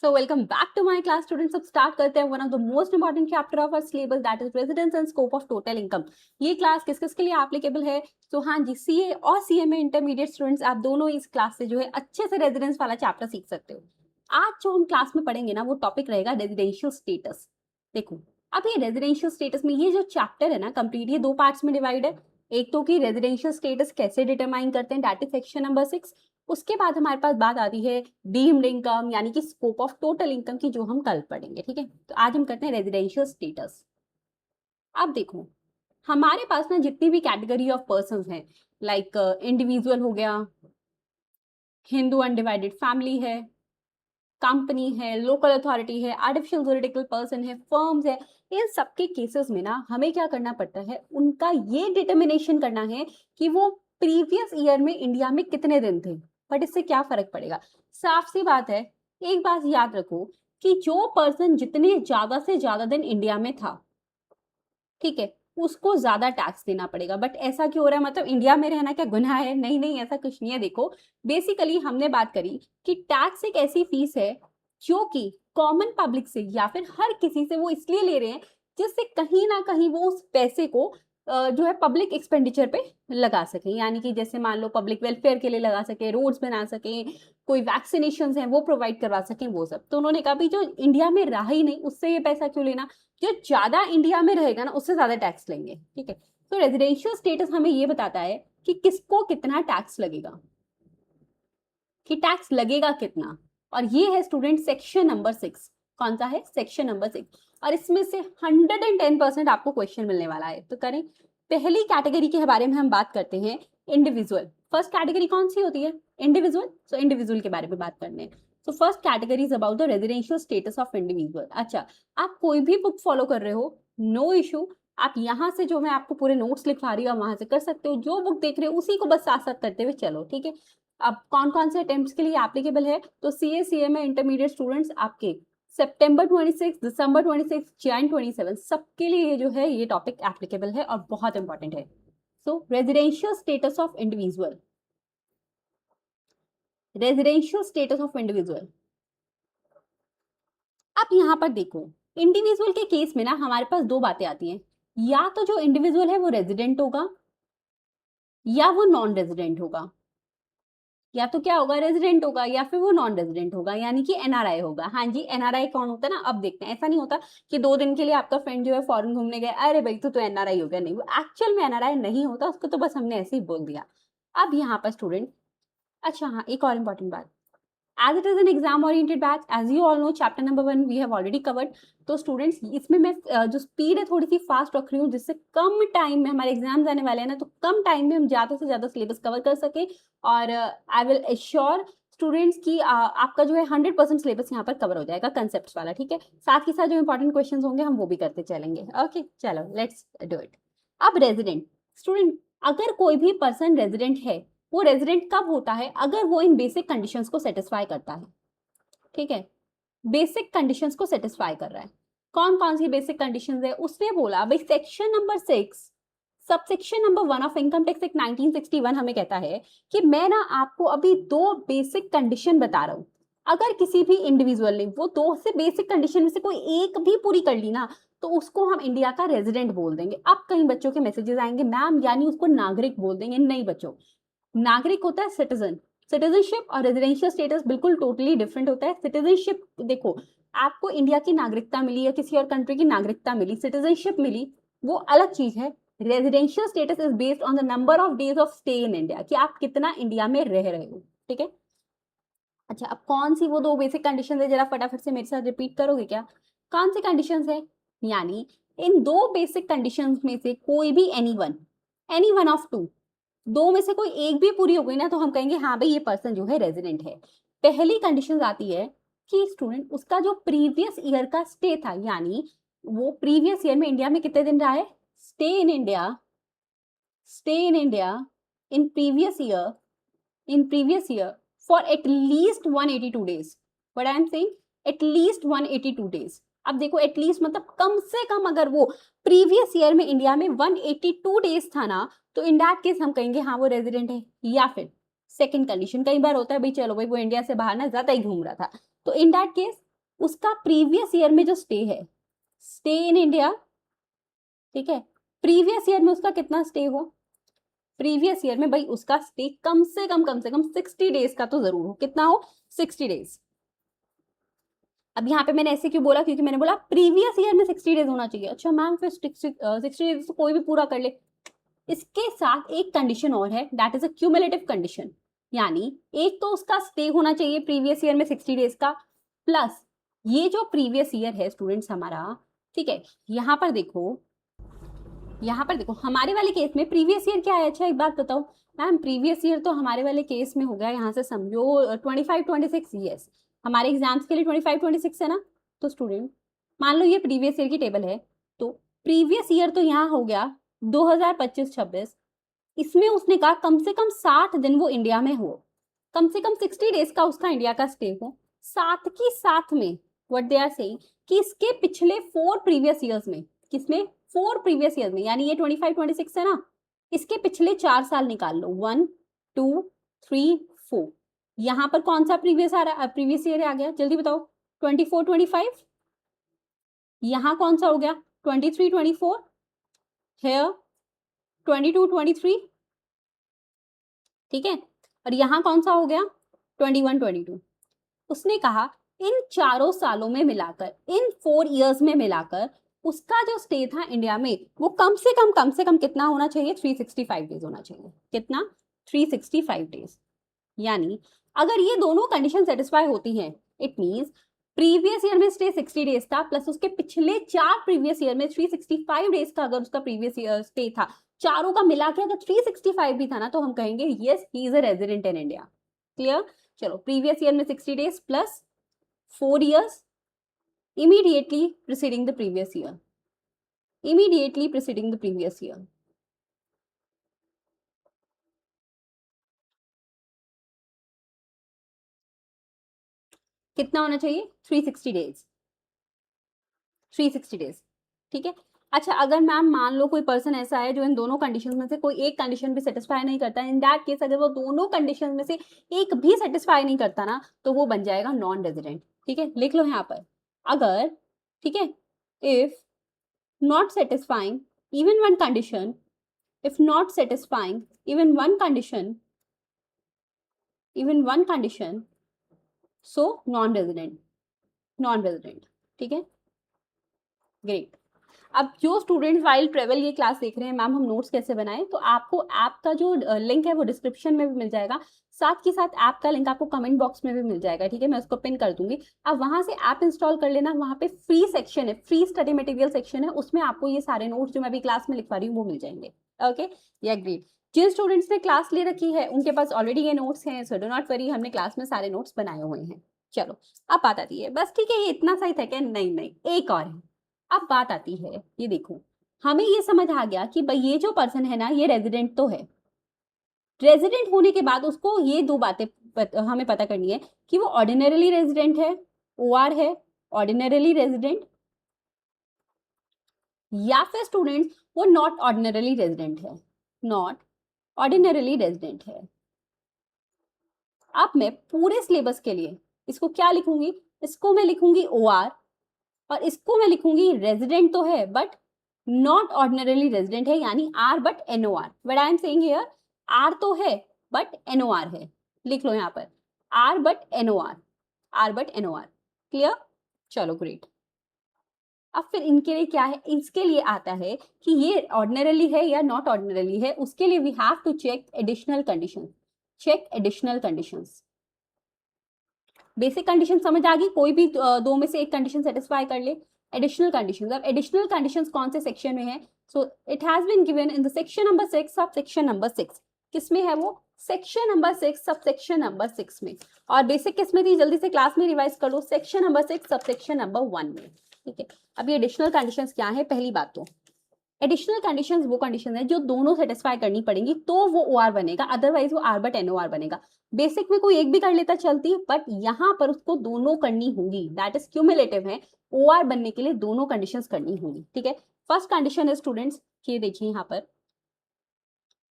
So welcome back to my class students. अब start करते हैं one of the most important chapter of our syllabus that is residence and scope of total income. ये class किस किस के लिए applicable है? तो हाँ जी, सीए और सीएमए इंटरमीडिएट स्टूडेंट्स आप दोनों इस क्लास से जो है अच्छे से रेजिडेंस वाला चैप्टर सीख सकते हो। आज जो हम क्लास में पढ़ेंगे ना वो टॉपिक रहेगा रेजिडेंशियल स्टेटस। देखो अब ये रेजिडेंशियल स्टेटस में ये जो चैप्टर है ना कंप्लीट ये दो पार्ट्स में डिवाइड है। एक तो कि रेजिडेंशियल स्टेटस कैसे डिटरमाइन करते हैं दैट इज सेक्शन नंबर 6। उसके बाद हमारे पास बात आती है डीम्ड इनकम यानी कि स्कोप ऑफ टोटल इनकम की जो हम कल पढ़ेंगे। ठीक है, तो आज हम करते हैं रेजिडेंशियल स्टेटस। अब देखो हमारे पास ना जितनी भी कैटेगरी ऑफ पर्संस हैं लाइक इंडिविजुअल हो गया, हिंदू अनडिवाइडेड फैमिली है, कंपनी है, लोकल अथॉरिटी है, आर्टिफिशियल जुरिडिकल पर्सन है, फर्म्स है, इन सबके केसेस में ना हमें क्या करना पड़ता है, उनका ये डिटर्मिनेशन करना है कि वो प्रीवियस ईयर में इंडिया में कितने दिन थे। बट इससे क्या फर्क पड़ेगा? साफ सी बात है, एक बात याद रखो कि जो पर्सन जितने ज्यादा से ज्यादा दिन इंडिया में था, ठीक है, उसको ज्यादा टैक्स देना पड़ेगा। बट ऐसा क्यों हो रहा है? मतलब इंडिया में रहना क्या गुनाह है? नहीं नहीं, ऐसा कुछ नहीं है। देखो बेसिकली हमने बात करी कि टैक्स एक ऐसी फीस है जो कि कॉमन पब्लिक से या फिर हर किसी से वो इसलिए ले रहे हैं जिससे कहीं ना कहीं वो उस पैसे को जो है पब्लिक एक्सपेंडिचर पे लगा सके। यानी कि जैसे मान लो पब्लिक वेलफेयर के लिए लगा सके, रोड्स बना सके, कोई वैक्सीनेशन है वो प्रोवाइड करवा सके, वो सब। तो उन्होंने कहा भी जो इंडिया में रहा ही नहीं उससे ये पैसा क्यों लेना, जो ज्यादा इंडिया में रहेगा ना उससे ज्यादा टैक्स लेंगे। ठीक है, तो रेजिडेंशियल स्टेटस हमें ये बताता है कि किसको कितना टैक्स लगेगा, कि टैक्स लगेगा कितना। और ये है स्टूडेंट सेक्शन नंबर 6। कौन सा है? Section number 6। और इसमें से 110% आपको क्वेश्चन मिलने वाला है। तो करें, पहली कैटेगरी के बारे में हम बात करते हैं, इंडिविजुअल। फर्स्ट कैटेगरी कौन सी होती है? इंडिविजुअल। सो इंडिविजुअल के बारे में बात करने हैं। तो first category is about the residential status of individual. अच्छा, आप कोई भी बुक फॉलो कर रहे हो, नो इशू, आप यहाँ से जो मैं आपको पूरे नोट्स लिखवा रही हूँ वहां से कर सकते हो। जो बुक देख रहे हो उसी को बस साथ साथ करते हुए चलो। ठीक है, अब कौन कौन से अटेम्प्ट्स के लिए एप्लीकेबल है? तो सीए सीएमए इंटरमीडिएट स्टूडेंट्स आपके सितंबर 26, दिसंबर 26, जैन 27 सबके लिए ये जो है ये टॉपिक एप्लीकेबल है और बहुत इंपॉर्टेंट है। So residential status of individual, residential status of individual. अब यहाँ पर देखो, इंडिविजुअल के केस में ना हमारे पास दो बातें आती हैं, या तो जो इंडिविजुअल है वो रेजिडेंट होगा या वो नॉन रेजिडेंट होगा। या तो क्या होगा? रेजिडेंट होगा या फिर वो नॉन रेजिडेंट होगा, यानी कि एनआरआई होगा। हाँ जी, एनआरआई कौन होता है ना, अब देखते हैं। ऐसा नहीं होता कि 2 दिन के लिए आपका फ्रेंड जो है फॉरेन घूमने गया, अरे भाई तू तो एनआरआई हो गया। नहीं, वो एक्चुअल में एनआरआई नहीं होता, उसको तो बस हमने ऐसे ही बोल दिया। अब यहाँ पर स्टूडेंट, अच्छा हाँ, एक और इम्पॉर्टेंट बात, as it is an exam oriented batch, as you all know chapter number 1 we have already covered। तो स्टूडेंट्स इसमें मैं जो स्पीड है थोड़ी सी फास्ट रख रही हूँ जिससे कम टाइम में, हमारे एग्जाम्स आने वाले हैं ना, तो कम टाइम में हम ज्यादा से ज्यादा सिलेबस कवर कर सके। और आई विल एश्योर स्टूडेंट्स की आपका जो है 100% सिलेबस यहाँ पर कवर हो जाएगा कंसेप्ट वाला। ठीक है, साथ ही साथ जो इंपॉर्टेंट क्वेश्चन होंगे हम वो भी करते चलेंगे। ओके चलो लेट्स डू इट। अब रेजिडेंट स्टूडेंट, अगर कोई भी पर्सन रेजिडेंट है, वो रेजिडेंट कब होता है? अगर वो इन बेसिक कंडीशंस को सेटिस्फाई करता है। ठीक है, बेसिक कंडीशंस को सेटिस्फाई कर रहा है। कौन कौन सी बेसिक कंडीशंस है? उसने बोला भाई section number 6 sub section number 1 of income tax act 1961 हमें कहता है कि मैं ना आपको अभी दो बेसिक कंडीशन बता रहा हूं। अगर किसी भी इंडिविजुअल ने वो दो से बेसिक कंडीशन में से कोई एक भी पूरी कर ली ना, तो उसको हम इंडिया का रेजिडेंट बोल देंगे। अब कई बच्चों के मैसेजेस आएंगे, मैम यानी उसको नागरिक बोल देंगे। नहीं बच्चों, नागरिक होता है सिटीजन। सिटीजनशिप और रेजिडेंशियल स्टेटस बिल्कुल टोटली डिफरेंट होता है। सिटीजनशिप देखो, आपको इंडिया की नागरिकता मिली या किसी और कंट्री की नागरिकता मिली, सिटीजनशिप मिली, वो अलग चीज है। Residential status is based on the number of days of stay in India, कि आप कितना इंडिया में रह रहे हो। ठीक है, अच्छा अब कौन सी वो दो बेसिक कंडीशन है, जरा फटाफट से मेरे साथ रिपीट करोगे क्या? कौन सी कंडीशंस है? यानी इन दो बेसिक कंडीशंस में से कोई भी एनी वन ऑफ टू, दो में से कोई एक भी पूरी हो गई ना, तो हम कहेंगे हाँ भाई ये पर्सन जो है रेजिडेंट है। पहली कंडीशन आती है कि स्टूडेंट उसका जो प्रीवियस ईयर का स्टे था, यानी वो प्रीवियस ईयर में इंडिया में कितने दिन रहा है? Stay in India, stay in India in previous year for at least 182 days। But I am saying at least 182 days। अब देखो एटलीस्ट मतलब कम से कम अगर वो प्रीवियस ईयर में इंडिया में 182 days था ना, तो इन दैट केस हम कहेंगे हाँ वो रेजिडेंट है। या फिर सेकंड कंडीशन, कई बार होता है भाई चलो भाई वो इंडिया से बाहर ना ज्यादा ही घूम रहा था, तो इन दैट केस उसका प्रीवियस ईयर में जो स्टे है, स्टे इन इंडिया, ठीक है, प्रीवियस ईयर में उसका कितना स्टे हो, प्रीवियस ईयर में भाई उसका स्टे कम से कम 60 डेज का तो जरूर हो। कितना हो, 60 डेज। अब यहाँ पे मैंने ऐसे क्यों बोला, क्योंकि मैंने बोला प्रीवियस ईयर में 60 डेज होना चाहिए। अच्छा मैम फिर 60 डेज तो कोई भी पूरा कर ले। इसके साथ एक कंडीशन और है, that is a cumulative condition, यानी एक तो उसका स्टे होना चाहिए प्रीवियस ईयर में 60 डेज का, प्लस ये जो प्रीवियस ईयर है स्टूडेंट्स हमारा, ठीक है, यहाँ पर देखो, यहाँ पर देखो हमारे वाले केस में प्रीवियस ईयर क्या है। अच्छा एक बात बताओ मैम, प्रीवियस ईयर तो हमारे वाले केस में हो गया, यहाँ से समझो 25-26, यस हमारे एग्जाम्स के लिए 25-26 है ना। तो स्टूडेंट मान लो ये प्रीवियस ईयर की टेबल है, तो प्रीवियस ईयर तो यहाँ हो गया 2025-26, इसमें उसने कहा कम से कम 60 दिन वो इंडिया में हो, कम से कम 60 डेज का उसका इंडिया का स्टे हो। साथ की साथ में व्हाट दे आर सेइंग कि इसके पिछले 4 प्रीवियस ईयर्स में, किसमें, 4 प्रीवियस ईयर में, यानी ये 25-26 है ना, इसके पिछले 4 साल निकाल लो, 1 2 3 4, यहाँ पर कौन सा प्रीवियस आ रहा, प्रीवियस ईयर आ गया, जल्दी बताओ, 24-25, यहाँ कौन सा हो गया 23-24, हेयर 22-23, ठीक है, और यहाँ कौन सा हो गया 21-22। उसने कहा इन चारों सालों में मिलाकर, इन 4 इयर्स में मिलाकर उसका जो स्टे था इंडिया में वो कम से कम कितना होना चाहिए, 365 डेज होना चाहिए। कितना, 365 डेज। यानी अगर ये दोनों कंडीशन सेटिस्फाई होती हैं, इट मींस प्रीवियस ईयर में स्टे 60 डेज था, प्लस उसके पिछले 4 प्रीवियस ईयर में 365 डेज का अगर उसका प्रीवियस ईयर स्टे था, चारों का मिला के अगर 365 भी था ना, तो हम कहेंगे yes he is a resident in India. Clear. चलो प्रीवियस ईयर में 60 days plus 4 years immediately preceding the previous year, immediately preceding the previous year, कितना होना चाहिए 360 डेज, 360 डेज, ठीक है। अच्छा अगर मैम मान लो कोई पर्सन ऐसा है जो इन दोनों कंडीशन में से कोई एक कंडीशन भी सेटिस्फाई नहीं करता, इन दैट केस अगर वो दोनों कंडीशन में से एक भी सेटिस्फाई नहीं करता ना, तो वो बन जाएगा नॉन रेजिडेंट। ठीक है, लिख लो यहाँ पर, अगर, ठीक है, if not satisfying even one condition, if not satisfying even one condition, so non-resident, ठीक है, ग्रेट। अब जो स्टूडेंट वाइल ट्रेवल ये क्लास देख रहे हैं, मैम हम नोट्स कैसे बनाएं, तो आपको ऐप का जो लिंक है वो डिस्क्रिप्शन में भी मिल जाएगा, साथ के साथ ऐप का लिंक आपको कमेंट बॉक्स में भी मिल जाएगा, ठीक है, मैं उसको पिन कर दूंगी। अब वहां से ऐप इंस्टॉल कर लेना, वहां पे फ्री सेक्शन है, फ्री स्टडी मटेरियल सेक्शन है, उसमें आपको ये सारे नोट्स जो मैं अभी क्लास में लिखवा रही हूँ वो मिल जाएंगे। ओके, या ग्रेट। जिन स्टूडेंट्स ने क्लास ले रखी है उनके पास ऑलरेडी ये नोट्स हैं, सो डू नॉट वरी, हमने क्लास में सारे नोट्स बनाए हुए हैं। चलो अब बात आती है, बस ठीक है ये इतना सा ही था क्या, नहीं नहीं एक और है। अब बात आती है, ये देखो हमें ये समझ आ गया कि भाई ये जो पर्सन है ना ये रेजिडेंट तो है, रेजिडेंट होने के बाद उसको ये दो बातें हमें पता करनी है कि वो ऑर्डिनरली रेजिडेंट है, ओआर है, ऑर्डिनरली रेजिडेंट, या फिर स्टूडेंट्स वो नॉट ऑर्डिनरली रेजिडेंट है, नॉट ऑर्डिनरली रेजिडेंट है। अब मैं पूरे सिलेबस के लिए इसको क्या लिखूंगी, इसको मैं लिखूंगी ओआर, और इसको मैं लिखूंगी रेजिडेंट तो है बट नॉट ऑर्डिनरली रेजिडेंट है, यानी R but NOR. What I am saying here, R तो है बट एनओआर है, लिख लो यहाँ पर R but NOR, R but NOR. Clear, चलो ग्रेट। अब फिर इनके लिए क्या है, इसके लिए आता है कि ये ऑर्डिनरली है या नॉट ऑर्डिनरली है, उसके लिए we have to check additional condition, check additional conditions. Basic condition समझ आ गई, कोई भी दो में से एक कंडीशन सेटिस्फाई कर ले। एडिशनल कंडीशंस, अब एडिशनल कंडीशंस कौन से सेक्शन में है, so it has been given in the section number 6 sub section number 6। किसमें है वो, section number 6 sub section number 6 में। और बेसिक किस में थी, जल्दी से क्लास में रिवाइज कर लो, section number 6 sub section number 1 में। ठीक है, अब ये एडिशनल कंडीशंस क्या है, पहली बात तो एडिशनल कंडीशंस वो कंडीशन है जो दोनों सेटिस्फाई करनी पड़ेंगी तो वो ओआर बनेगा, अदरवाइज वो आर बट एनओआर बनेगा। बेसिक में कोई एक भी कर लेता चलती, बट यहाँ पर उसको दोनों करनी होंगी, दैट इज क्यूमुलेटिव है, ओआर बनने के लिए दोनों कंडीशंस करनी होंगी। ठीक है, फर्स्ट कंडीशन है स्टूडेंट्स, ये देखिए यहाँ पर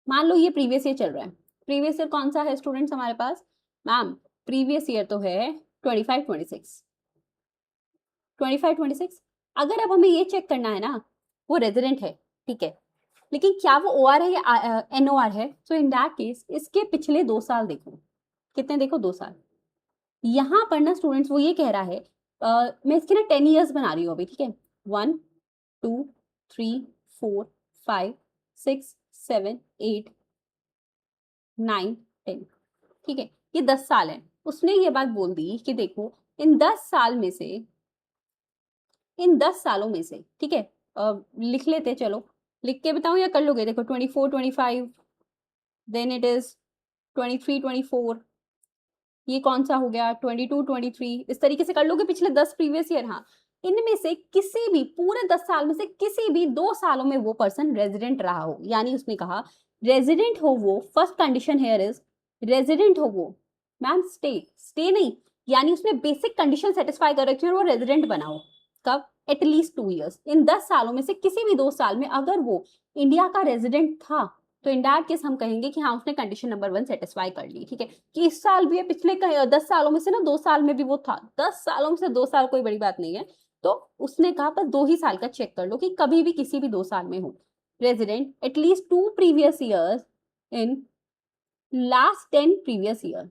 मान लो ये प्रीवियस ईयर चल रहा है, प्रीवियस ईयर कौन सा है स्टूडेंट्स हमारे पास, मैम प्रीवियस ईयर तो है 25-26, 25 26। अगर अब हमें ये चेक करना है ना, वो रेजिडेंट है, ठीक है, लेकिन क्या वो OR है या NOR है, सो इन दैट केस इसके पिछले 2 साल देखो, कितने देखो, 2 साल। यहाँ पर ना स्टूडेंट्स वो ये कह रहा है, मैं इसके ना 10 ईयर्स बना रही हूँ अभी, ठीक है, 1 2 3 4 5 6 7 8 9 10, ठीक है, ये 10 साल है। उसने ये बात बोल दी कि देखो इन 10 साल में से, इन 10 सालों में से, ठीक है, लिख लेते, चलो लिख के बताऊं या कर लोगे? देखो 24 25, देन इट इज 23 24, ये कौन सा हो गया 22 23, इस तरीके से कर लोगे पिछले 10 प्रीवियस ईयर। हाँ, इनमें से किसी भी पूरे 10 साल में से किसी भी 2 सालों में वो पर्सन रेजिडेंट रहा हो, यानी उसने कहा रेजिडेंट हो वो, first condition here is resident हो वो। मैम स्टे नहीं, यानी उसने बेसिक कंडीशन सेटिस्फाई कर रखी है और वो रेजिडेंट बना हो। कब? एटलीस्ट 2 ईयर्स, इन 10 सालों में से किसी भी 2 साल में अगर वो इंडिया का रेजिडेंट था, तो इन दैट केस हम कहेंगे कि हाँ उसने कंडीशन नंबर 1 सेटिस्फाई कर ली, ठीक है, कि इस साल भी है, पिछले 10 सालों में से ना 2 साल में भी वो था, 10 सालों में से 2 साल कोई बड़ी बात नहीं है, तो उसने कहा बस 2 ही साल का चेक कर लो कि कभी भी किसी भी 2 साल में हो resident at least 2 previous years in last 10 previous year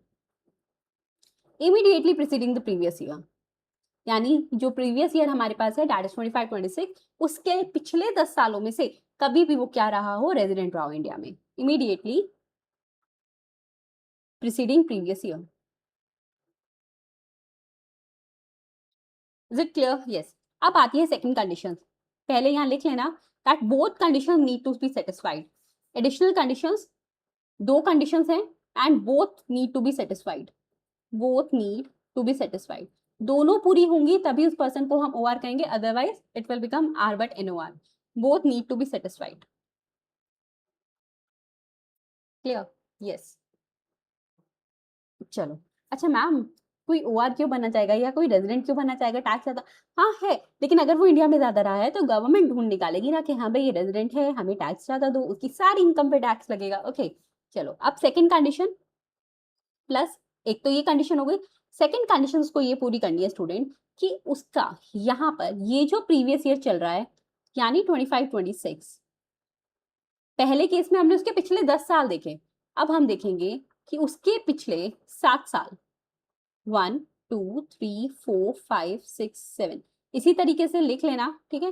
immediately preceding the previous year, यानी जो प्रीवियस ईयर हमारे पास है दैट इज 25 26, उसके पिछले 10 सालों में से कभी भी वो क्या रहा हो, रेजिडेंट रहा हो इंडिया में, immediately preceding previous year. Is it clear? Yes. अब आती है सेकंड कंडीशन, पहले यहाँ लिख लेना that both condition need to be satisfied. Additional conditions, 2 conditions हैं and both need to be satisfied, both need to be satisfied, दोनों पूरी होंगी तभी उस पर्सन को हम OR कहेंगे, otherwise it will become R but NOR। Both need to be satisfied. Clear? Yes. चलो, अच्छा मैम कोई OR क्यों बनना चाहेगा या कोई रेजिडेंट क्यों बनना चाहेगा, टैक्स ज्यादा? हाँ है, लेकिन अगर वो इंडिया में ज्यादा रहा है तो गवर्नमेंट ढूंढ निकालेगी ना कि हाँ भाई ये रेजिडेंट है, हमें टैक्स ज्यादा दो, उसकी सारी इनकम पे टैक्स लगेगा। ओके, चलो अब सेकंड कंडीशन प्लस, एक तो ये कंडीशन हो गई, सेकंड कंडीशन उसको ये पूरी करनी है स्टूडेंट कि उसका यहाँ पर ये जो प्रीवियस ईयर चल रहा है यानी 25 26, पहले केस में हमने उसके पिछले 10 साल देखे, अब हम देखेंगे कि उसके पिछले 7 साल, 1 2 3 4 5 6 7, इसी तरीके से लिख लेना, ठीक है,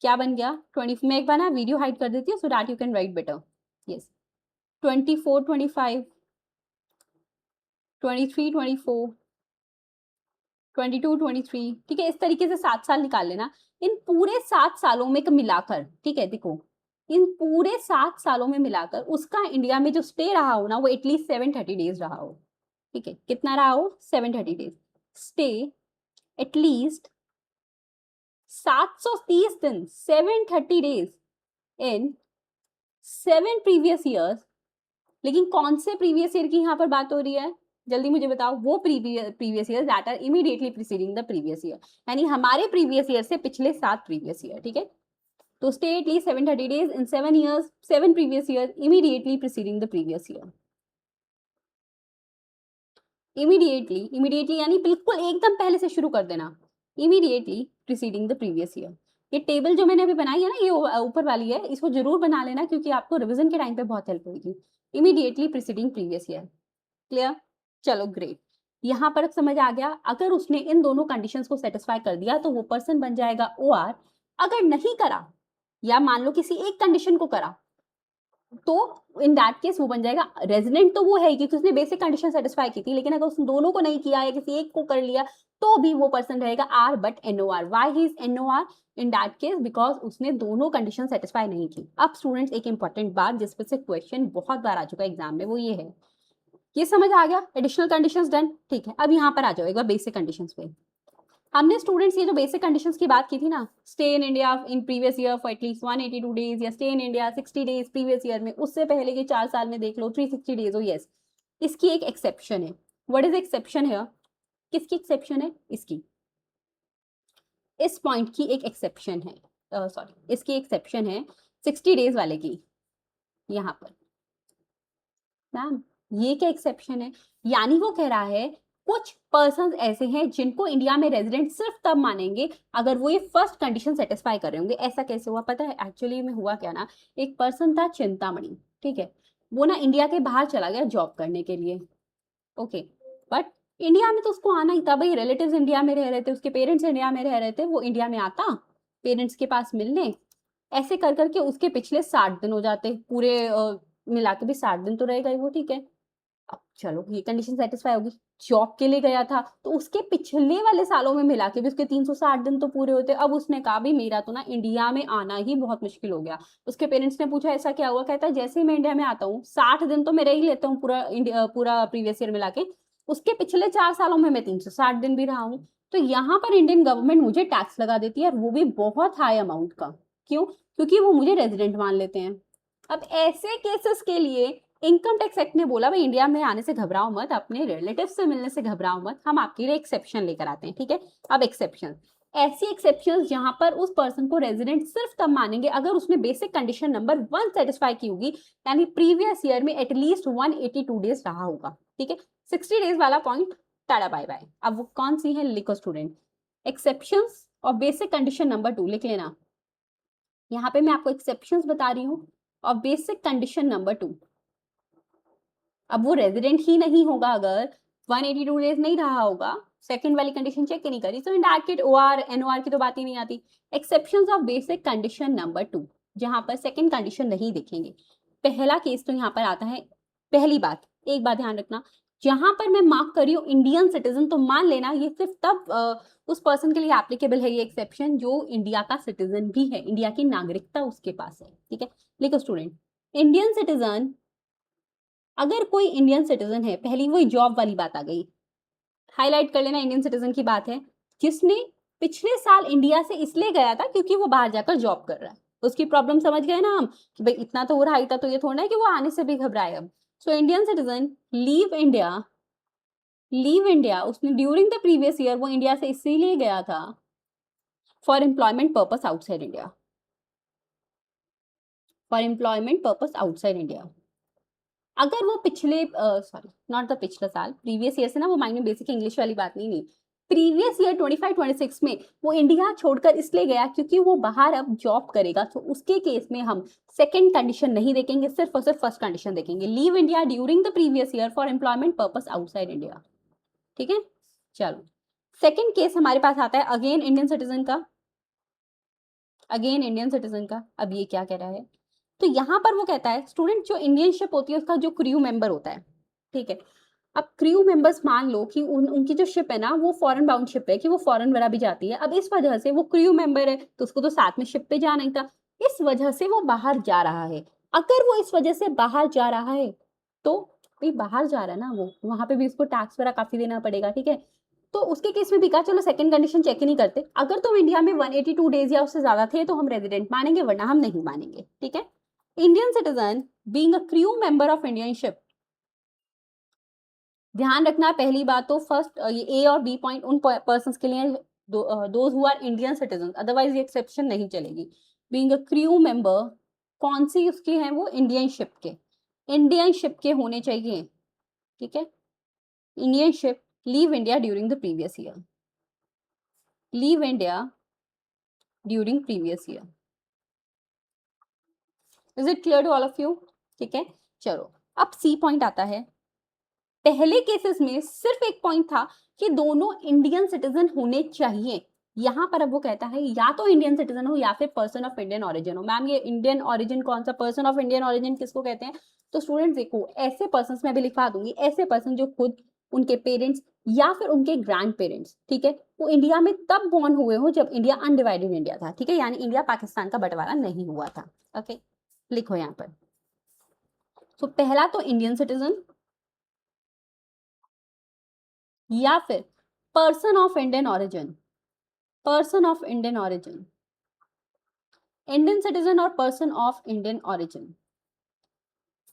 क्या बन गया 20, मैं एक बार ना वीडियो हाइड कर देती हूँ so that you can write better. Yes, 24 25 23 24 22 23, ठीक है, इस तरीके से 7 साल निकाल लेना। इन पूरे 7 सालों में मिलाकर, ठीक है, देखो इन पूरे 7 सालों में मिलाकर उसका इंडिया में जो स्टे रहा हो ना वो एटलीस्ट 730 डेज रहा हो, ठीक है, कितना रहा हो 730 डेज स्टे, एटलीस्ट 730 दिन 730 डेज इन 7 प्रीवियस ईयर्स। लेकिन कौन से प्रीवियस ईयर की यहाँ पर बात हो रही है, जल्दी मुझे बताओ, वो previous year that are immediately preceding the previous year, यानी हमारे प्रीवियस ईयर से पिछले 7 प्रीवियस ईयर, ठीक है, तो stay at least 730 days in 7 years, 7 previous year immediately preceding the previous year. Immediately यानी बिल्कुल एकदम पहले से शुरू कर देना, immediately preceding the previous year. ये टेबल जो मैंने अभी बनाई है ना, ये ऊपर वाली है, इसको जरूर बना लेना क्योंकि आपको रिवीजन के टाइम पे बहुत हेल्प होगी। Immediately preceding previous year, clear? चलो ग्रेट, यहाँ पर अब समझ आ गया, अगर उसने इन दोनों कंडीशंस को सेटिस्फाई कर दिया तो वो पर्सन बन जाएगा OR, अगर नहीं करा या मान लो किसी एक कंडीशन को करा तो इन दैट केस वो बन जाएगा रेजिडेंट, तो वो है क्योंकि उसने बेसिक कंडीशन सेटिस्फाई की थी, लेकिन अगर उसने दोनों को नहीं किया या किसी एक को कर लिया तो भी वो पर्सन रहेगा R but NOR। Why he is NOR in that case? Because उसने दोनों कंडीशन सेटिस्फाई नहीं की। अब स्टूडेंट्स एक इंपॉर्टेंट बात जिस पर से क्वेश्चन बहुत बार आ चुका है एग्जाम में, वो ये है, ये समझ आ गया एडिशनल कंडीशंस डन, ठीक है, अब यहाँ पर आ जाओ एक बार बेसिक कंडीशंस पे। हमने स्टूडेंट्स ये जो बेसिक कंडीशंस की बात की थी ना, stay in India in previous year for at least 182 days या stay in India 60 days previous year में, उससे पहले के 4 साल में देख लो 360 डेज हो। यस, इसकी एक एक्सेप्शन है। व्हाट इज एक्सेप्शन है? किसकी एक्सेप्शन है? इसकी, इस पॉइंट की एक एक्सेप्शन है, सॉरी इसकी एक्सेप्शन है 60 डेज वाले की। यहाँ पर मैम ये क्या एक्सेप्शन है? यानी वो कह रहा है कुछ पर्सन ऐसे हैं जिनको इंडिया में रेजिडेंट सिर्फ तब मानेंगे अगर वो ये फर्स्ट कंडीशन सेटिस्फाई कर रहे होंगे। ऐसा कैसे हुआ पता है? एक्चुअली में हुआ क्या ना, एक पर्सन था चिंतामणि, ठीक है, वो ना इंडिया के बाहर चला गया जॉब करने के लिए, ओके, बट इंडिया में तो उसको आना ही था भाई, रिलेटिव्स इंडिया में रह रहे थे, उसके पेरेंट्स इंडिया में रह रहे थे, वो इंडिया में आता पेरेंट्स के पास मिलने, ऐसे कर करके उसके पिछले 60 दिन हो जाते पूरे, मिला के भी 60 दिन तो रह गए वो, ठीक है। अब चलो ये कंडीशन सेटिस्फाई होगी, जॉब के लिए गया था तो उसके पिछले वाले सालों में मिला के भी उसके 360 दिन तो पूरे होते। अब उसने कहा भी मेरा तो ना इंडिया में आना ही बहुत मुश्किल हो गया। उसके पेरेंट्स ने पूछा ऐसा क्या हुआ, कहता है जैसे ही मैं इंडिया में आता हूँ 60 दिन तो मैं रह ही लेता हूँ पूरा पूरा प्रीवियस ईयर मिला के, उसके पिछले 4 सालों में मैं 360 दिन भी रहा हूँ। तो यहाँ पर इंडियन गवर्नमेंट मुझे टैक्स लगा देती है, वो भी बहुत हाई अमाउंट का। क्यों? क्योंकि वो मुझे रेजिडेंट मान लेते हैं। अब ऐसे केसेस के लिए इनकम टैक्स एक्ट ने बोला भाई इंडिया में आने से घबराओ मत, अपने रिलेटिव से मिलने से घबराओ मत, हम आपके लिए एक्सेप्शन लेकर आते हैं, ठीक है। अब एक्सेप्शन, ऐसी एक्सेप्शन जहां पर उस पर्सन को रेजिडेंट सिर्फ तब मानेंगे अगर उसने बेसिक कंडीशन नंबर 1 सेटिस्फाई की होगी, यानी प्रीवियस ईयर में एटलीस्ट 182 डेज रहा होगा, ठीक है। 60 डेज वाला पॉइंट, टाटा बाय बाय। अब वो कौन सी है, लिखो स्टूडेंट, एक्सेप्शंस और बेसिक कंडीशन नंबर 2 लिख लेना। यहाँ पे मैं आपको एक्सेप्शंस बता रही हूँ और बेसिक कंडीशन नंबर 2। अब वो रेजिडेंट ही नहीं होगा अगर 182 डेज नहीं रहा होगा, सेकंड वाली कंडीशन चेक ही नहीं करी, तो इन दैट केस ओआर एनओआर की तो बात ही नहीं आती। Exceptions of basic condition number 2, जहां पर सेकंड कंडीशन नहीं देखेंगे। पहला केस तो यहाँ पर आता है, पहली बात एक बात ध्यान रखना, जहां पर मैं मार्क कर रही हूँ इंडियन सिटीजन, तो मान लेना ये सिर्फ तब उस पर्सन के लिए एप्लीकेबल है ये एक्सेप्शन जो इंडिया का सिटीजन भी है, इंडिया की नागरिकता उसके पास है, ठीक है। लिखो स्टूडेंट, इंडियन सिटीजन, अगर कोई इंडियन सिटीजन है, पहली वही जॉब वाली बात आ गई, हाईलाइट कर लेना, इंडियन सिटीजन की बात है, जिसने पिछले साल इंडिया से इसलिए गया था क्योंकि वो बाहर जाकर जॉब कर रहा है। उसकी प्रॉब्लम समझ गए ना हम कि भाई इतना तो हो रहा था, तो ये थोड़ा है कि वो आने से भी घबराए। अब so Indian citizen leave India, leave India, उसने ड्यूरिंग द प्रीवियस ईयर वो इंडिया से इसीलिए गया था for employment purpose outside India, for employment purpose outside India. अगर वो पिछले सॉरी नॉट द पिछला साल, प्रीवियस ईयर से ना, वो माइंड में बेसिक इंग्लिश वाली बात नहीं, प्रीवियस ईयर 25-26 में वो इंडिया छोड़कर इसलिए गया क्योंकि वो बाहर अब जॉब करेगा, तो उसके केस में हम सेकंड कंडीशन नहीं देखेंगे, सिर्फ और सिर्फ फर्स्ट कंडीशन देखेंगे, leave India during the previous year for employment purpose outside India, ठीक है। चलो सेकंड केस हमारे पास आता है अगेन इंडियन सिटीजन का, अगेन इंडियन सिटीजन का। अब ये क्या कह रहा है, तो यहाँ पर वो कहता है स्टूडेंट जो इंडियन शिप होती है उसका जो क्रू मेंबर होता है, ठीक है। अब क्रू मेंबर्स मान लो कि उनकी जो शिप है ना वो फॉरेन बाउंड शिप है, कि वो फॉरेन वगैरह भी जाती है। अब इस वजह से वो क्रू मेंबर है तो उसको तो साथ में शिप पे जाना ही था, इस वजह से वो बाहर जा रहा है। अगर वो इस वजह से बाहर जा रहा है तो भाई बाहर जा रहा है ना वो, वहां पे भी उसको टैक्स वगैरह काफी देना पड़ेगा, ठीक है। तो उसके केस में भी कहा चलो सेकंड कंडीशन चेक ही नहीं करते, अगर तुम इंडिया में 182 डेज या उससे ज्यादा थे तो हम रेजिडेंट मानेंगे, वरना हम नहीं मानेंगे, ठीक है। Indian citizen being a crew member of Indian ship, ध्यान रखना पहली बात तो फर्स्ट ये ए और बी पॉइंट उन पर्संस के लिए, those who are Indian citizen, otherwise ये एक्सेप्शन नहीं चलेगी। बीइंग अ क्रू मेंबर, कौन सी उसकी है वो, इंडियन शिप के, इंडियन शिप के होने चाहिए, ठीक है। Indian ship leave India during the previous year, leave India during previous year. Is it clear to all of you? ठीक है, चलो अब सी पॉइंट आता है। पहले केसेस में सिर्फ एक पॉइंट था कि दोनों इंडियन सिटीजन होने चाहिए, यहां पर अब वो कहता है या तो इंडियन सिटीजन हो या फिर पर्सन ऑफ इंडियन ऑरिजिन हो। मैम ये इंडियन ऑरिजिन कौन सा, पर्सन ऑफ इंडियन ऑरिजिन किसको कहते हैं? तो स्टूडेंट्स देखो ऐसे पर्सन मैं भी लिखवा दूंगी, ऐसे पर्सन जो खुद, उनके पेरेंट्स या फिर उनके ग्रैंड पेरेंट्स, ठीक है, वो इंडिया में तब बॉर्न हुए हो जब इंडिया अनडिवाइडेड इंडिया था, ठीक है, यानी इंडिया पाकिस्तान का बंटवारा नहीं हुआ था। ओके, लिखो यहाँ पर। तो पहला तो इंडियन सिटीजन या फिर person of Indian origin, person of Indian origin, Indian citizen और person of Indian origin.